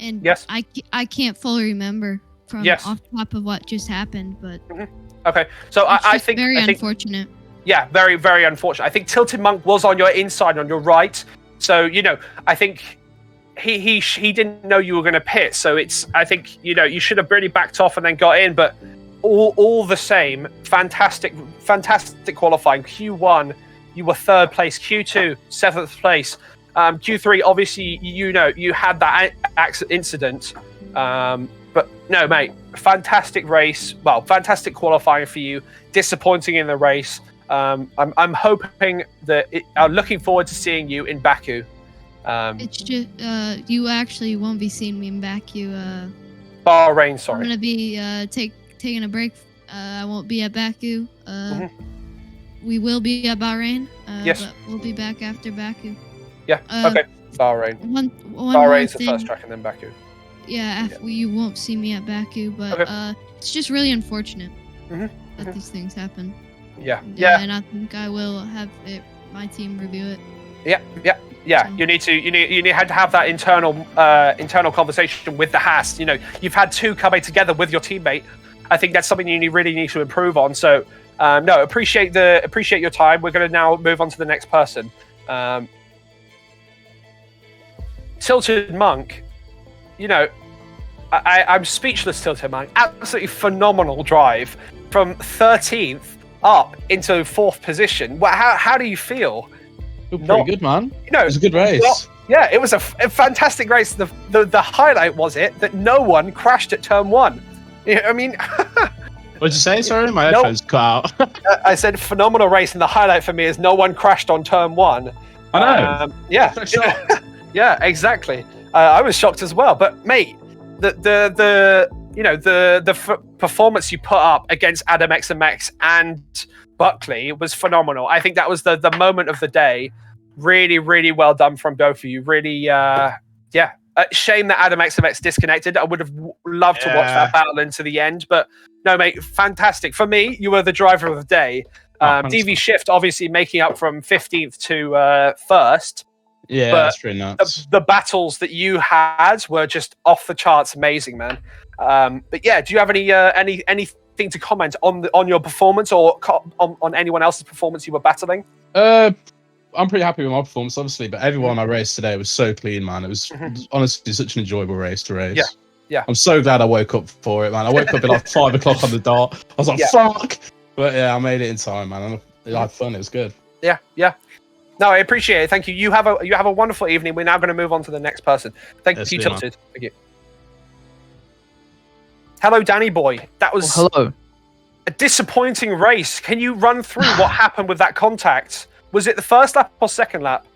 and yes. I can't fully remember from off top of what just happened, but okay. So I think very unfortunate. Yeah, very, very unfortunate. I think Tilted Monk was on your inside, on your right. So I think he didn't know you were going to pit. So I think you should have really backed off and then got in. But all the same, fantastic qualifying. Q1, you were 3rd place. Q2, 7th place. Q3, obviously, you had that incident. But no, mate, fantastic race. Well, fantastic qualifying for you. Disappointing in the race. I'm hoping that I'm looking forward to seeing you in Baku. It's just you actually won't be seeing me in Baku. Bahrain, sorry. I'm gonna be taking a break. I won't be at Baku. We will be at Bahrain. Yes. But we'll be back after Baku. Yeah. Okay. Bahrain. Bahrain's the first track, and then Baku. Yeah. You won't see me at Baku, but it's just really unfortunate that these things happen. Yeah. And I think I will have my team review it. Yeah. So. You need to have that internal conversation with the Haas. You've had 2 coming together with your teammate. I think that's something you really need to improve on. So appreciate your time. We're going to now move on to the next person. Tilted Monk, I'm speechless. Tilted Monk, absolutely phenomenal drive from 13th up into 4th position. How do you feel? Pretty good, man. It was a good race. It was a fantastic race. The highlight was that no one crashed at turn 1. I mean, what'd you say? Sorry, my headphones cut out. I said phenomenal race, and the highlight for me is no one crashed on turn 1. I know. Yeah, exactly. I was shocked as well. But mate, the the performance you put up against Adam XMX and Buckley was phenomenal. I think that was the moment of the day. Really, really well done from both of you. Really, shame that Adam XMX disconnected. I would have loved to watch that battle into the end, but no, mate, fantastic. For me, you were the driver of the day. DV Shift obviously making up from 15th to 1st. Yeah, but that's pretty nuts. The battles that you had were just off the charts, amazing, man. But yeah, do you have anything to comment on your performance or on anyone else's performance you were battling? I'm pretty happy with my performance, obviously, but everyone I raced today was so clean, man. It was honestly such an enjoyable race to race. Yeah. I'm so glad I woke up for it, man. I woke up at like 5 o'clock on the dot. I was like, fuck! But yeah, I made it in time, man. I had fun. It was good. Yeah. No, I appreciate it. Thank you. You have a wonderful evening. We're now going to move on to the next person. Thank you, Tilted. Thank you. Hello, Danny boy. That was hello. A disappointing race. Can you run through what happened with that contact? Was it the first lap or second lap?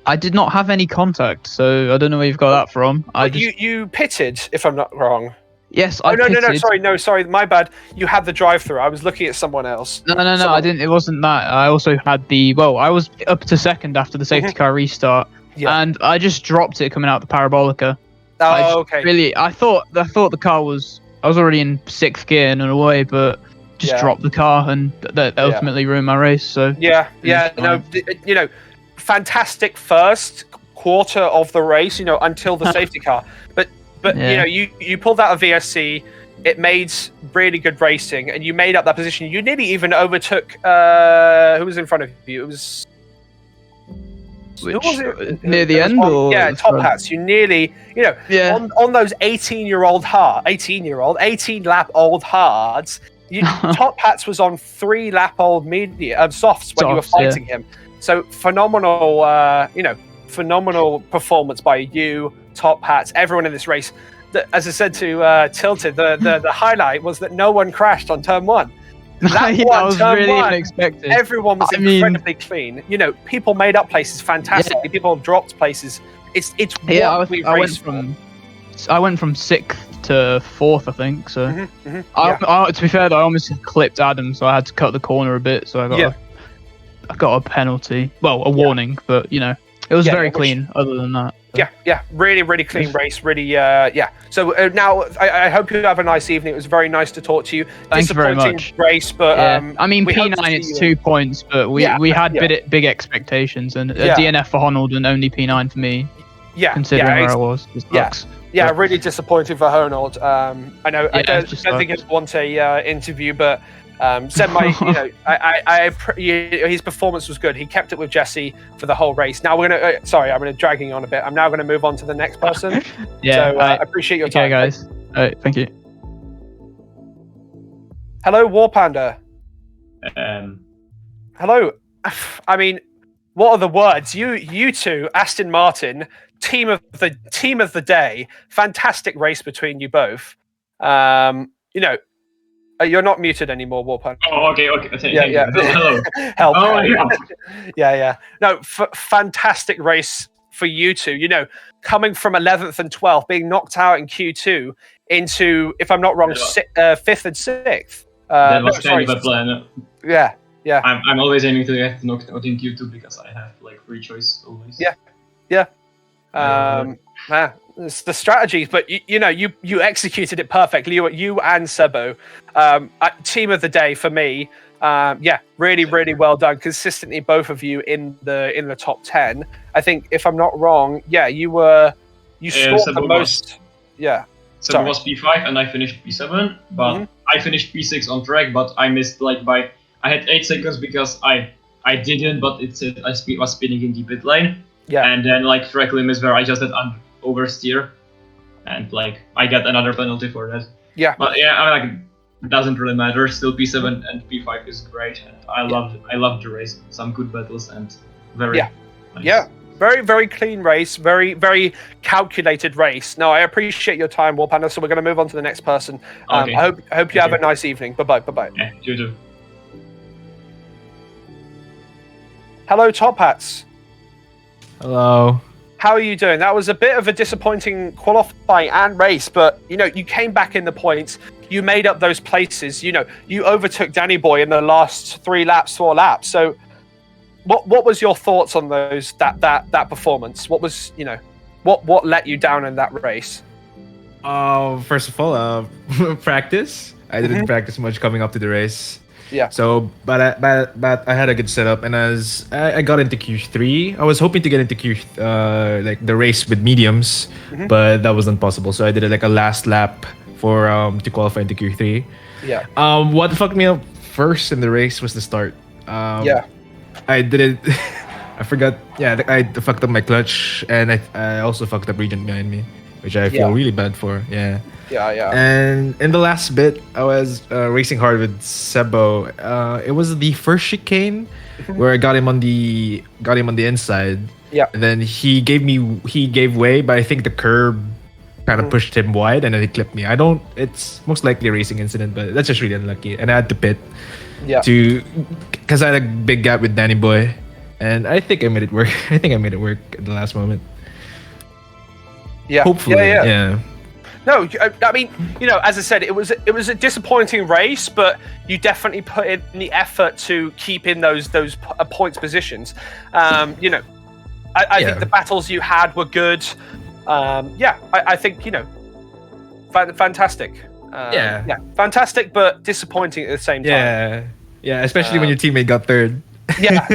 I did not have any contact, so I don't know where you've got that from. You pitted, if I'm not wrong. Yes, I pitted. No, sorry, my bad. You had the drive-through. I was looking at someone else. No, I didn't. It wasn't that. I also had I was up to second after the safety car restart, and I just dropped it coming out the parabolica. Oh, okay. Really, I thought the car was. I was already in 6th gear in a way, but just dropped the car, and that ultimately ruined my race. So fantastic first quarter of the race, until the safety car, but you pulled out a VSC. It made really good racing, and you made up that position. You nearly even overtook who was in front of you. It was who was it? Near the end, or Top Hats. You nearly, on those 18 lap old hards. Top Hats was on 3 lap old softs when you were fighting him. So phenomenal, phenomenal performance by you, Top Hats, everyone in this race. As I said to Tilted, the highlight was that no one crashed on turn 1. That was really unexpected. Everyone was incredibly clean. People made up places fantastically. Yeah. People dropped places. It's what we raced from. I went from 6th to 4th, I think. So, to be fair, I almost clipped Adam, so I had to cut the corner a bit. So I got a penalty. Well, a warning, but it was very clean. Other than that. Yeah, really, really clean race. Really, So now I hope you have a nice evening. It was very nice to talk to you. Thanks very much. Race, but I mean, P9 it's 2 points, but we had big expectations, and a DNF for Honnold and only P9 for me. Yeah, considering where I was. Yeah, really disappointed for Honnold. I know. I don't think he'd want a interview, but. Said his performance was good. He kept it with Jesse for the whole race. Now we're gonna. I'm gonna dragging on a bit. I'm now gonna move on to the next person. I appreciate your time. Okay, guys. All right, thank you. Hello, War Panda. Hello. I mean, what are the words? You two, Aston Martin, team of the day. Fantastic race between you both. You're not muted anymore, Warpunk. Oh, okay. Yeah. Hello. Help. Oh, yeah. No, fantastic race for you two. Coming from 11th and 12th, being knocked out in Q2 into, if I'm not wrong, 5th and 6th. That was kind of a plan. Yeah. I'm always aiming to get knocked out in Q2 because I have free choice always. Yeah. It's the strategies, but you executed it perfectly. You and Sebo, team of the day for me. Really, really well done. Consistently, both of you in the top 10. I think, if I'm not wrong, you scored the most. Sebo was P5 and I finished P7, but I finished P6 on track. But I missed I had 8 seconds because I didn't, but it said I was spinning in the pit lane. Yeah, and then track limits where I just had oversteer, and I got another penalty for that. Yeah, but it doesn't really matter. Still, P7 and P5 is great, and I loved the race. Some good battles and very nice. Yeah, very, very clean race. Very, very calculated race. No, I appreciate your time, Warpanda. So we're going to move on to the next person. Okay. I hope you have a nice evening. Bye. Yeah, you too. Hello, Top Hats. Hello. How are you doing? That was a bit of a disappointing qualifying and race, but you came back in the points. You made up those places. You overtook Danny Boy in the last 4 laps. So, what was your thoughts on that performance? What was what let you down in that race? First of all, practice. I didn't practice much coming up to the race. Yeah. So, but I had a good setup, and as I got into Q3, I was hoping to get into like the race with mediums, but that wasn't possible. So I did like a last lap for to qualify into Q3. Yeah. What fucked me up first in the race was the start. Yeah. I didn't. I forgot. Yeah, I fucked up my clutch, and I also fucked up Regent behind me, which I feel really bad for. Yeah. Yeah. And in the last bit, I was racing hard with Sebo. It was the first chicane where I got him on the inside. Yeah. And then he gave way, but I think the curb kind of pushed him wide, and then he clipped me. It's most likely a racing incident, but that's just really unlucky. And I had to pit. Yeah. Because I had a big gap with Danny Boy, and I think I made it work. I think I made it work at the last moment. Yeah. Hopefully. Yeah. No, I mean, as I said, it was a disappointing race, but you definitely put in the effort to keep in those points positions. I think the battles you had were good. I think fantastic. Fantastic, but disappointing at the same time. Yeah, especially when your teammate got third. Yeah.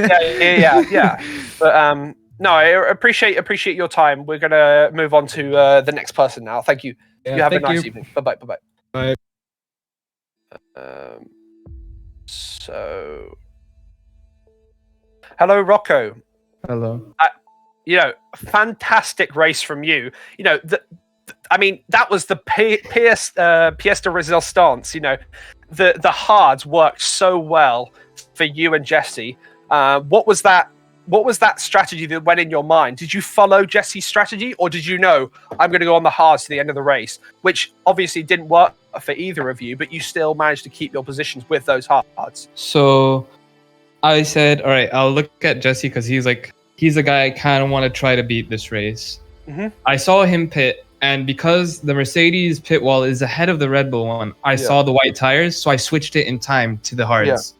But no, I appreciate your time. We're gonna move on to the next person now. Thank you. Yeah, you have a nice evening. Bye bye. Bye. So, hello, Rocco. Hello. Fantastic race from you. I mean, that was the pièce de résistance. The hards worked so well for you and Jesse. What was that strategy that went in your mind? Did you follow Jesse's strategy, or did you know I'm going to go on the hards to the end of the race, which obviously didn't work for either of you, but you still managed to keep your positions with those hards? So I said, all right, I'll look at Jesse because he's the guy I kind of want to try to beat this race. I saw him pit, and because the Mercedes pit wall is ahead of the Red Bull one, I saw the white tires, so I switched it in time to the hards.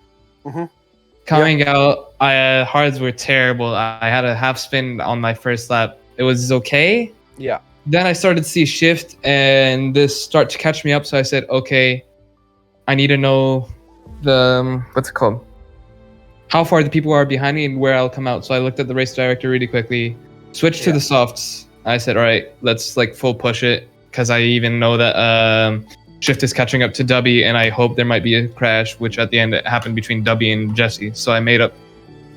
Coming out, hards were terrible. I had a half spin on my first lap. It was okay. Yeah. Then I started to see shift and this start to catch me up. So I said, okay, I need to know the, what's it called? How far the people are behind me and where I'll come out. So I looked at the race director really quickly, switched to the softs. I said, all right, let's full push it. Cause I even know that, Shift is catching up to Dubby, and I hope there might be a crash, which at the end it happened between Dubby and Jesse. So I made up,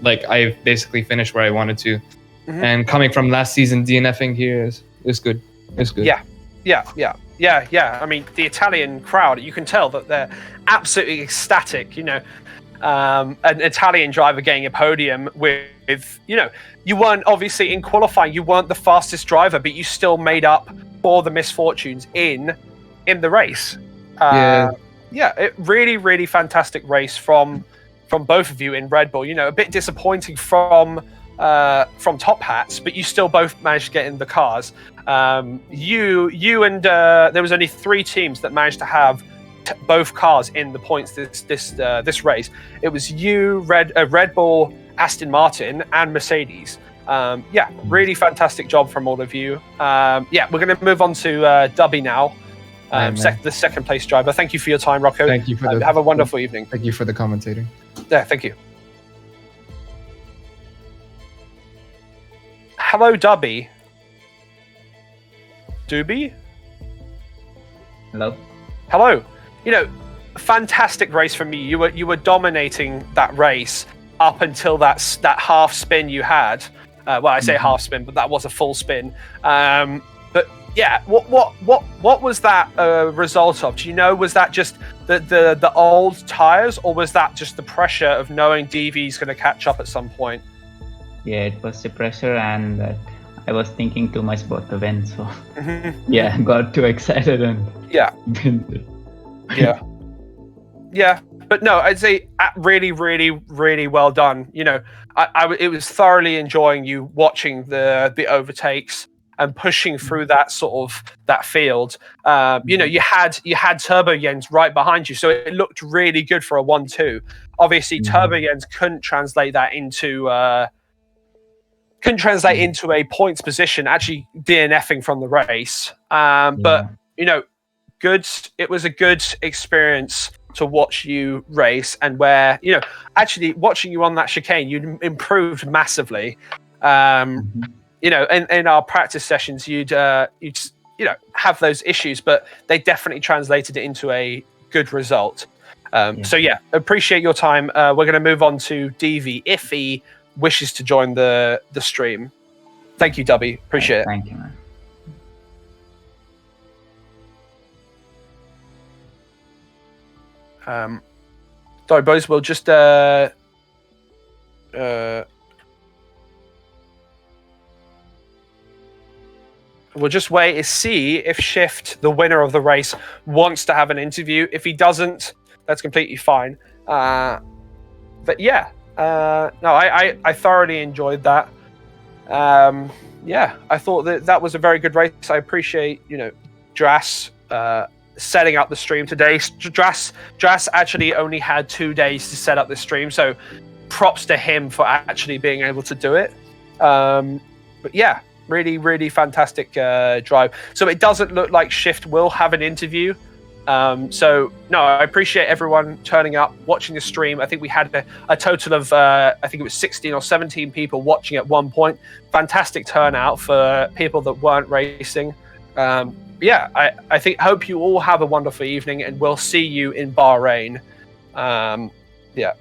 I basically finished where I wanted to. And coming from last season, DNFing here is good. It's good. Yeah. I mean, the Italian crowd, you can tell that they're absolutely ecstatic. An Italian driver getting a podium with, you weren't obviously in qualifying, you weren't the fastest driver, but you still made up for the misfortunes in the race. It really fantastic race from both of you in Red Bull. A bit disappointing from Top Hats, but you still both managed to get in the cars. You and there was only 3 teams that managed to have both cars in the points this race. It was you, Red Bull, Aston Martin, and Mercedes. Really fantastic job from all of you. We're going to move on to Dubby now. The second place driver. Thank you for your time, Rocco. Thank you for have a wonderful evening. Thank you for the commentating. Yeah, thank you. Hello, Dubby. Doobie? Hello. Fantastic race from you. You were dominating that race up until that half spin you had. I say half spin, but that was a full spin. Yeah, what was that a result of? Do you know, was that just the old tires, or was that just the pressure of knowing DV's going to catch up at some point? Yeah, it was the pressure, and that I was thinking too much about the win, so got too excited and Yeah. Yeah, but no, I'd say really, really, really well done. You know, it was thoroughly enjoying you watching the overtakes and pushing through that sort of that field. You know, you had Turbo Jens right behind you, so it looked really good for a 1-2. Obviously, Turbo Jens couldn't translate that into a points position, actually DNFing from the race. But you know, good. It was a good experience to watch you race, and where, you know, actually watching you on that chicane, you improved massively. You know, in our practice sessions, you'd you know, have those issues, but they definitely translated it into a good result. So yeah, appreciate your time. We're going to move on to DV if he wishes to join the stream. Thank you, Dubby. Appreciate it. Thank you, man. Sorry, boys. We'll just we'll just wait and see if Shift, the winner of the race, wants to have an interview. If he doesn't, that's completely fine. But yeah, no, I thoroughly enjoyed that. Yeah, I thought that was a very good race. I appreciate, you know, Dras setting up the stream today. Dras actually only had 2 days to set up the stream, so props to him for actually being able to do it. But yeah, really, really fantastic drive. So it doesn't look like Shift will have an interview. So no, I appreciate everyone turning up, watching the stream. I think we had a total of I think it was 16 or 17 people watching at one point. Fantastic turnout for people that weren't racing. Yeah, I hope you all have a wonderful evening, and we'll see you in Bahrain. Yeah.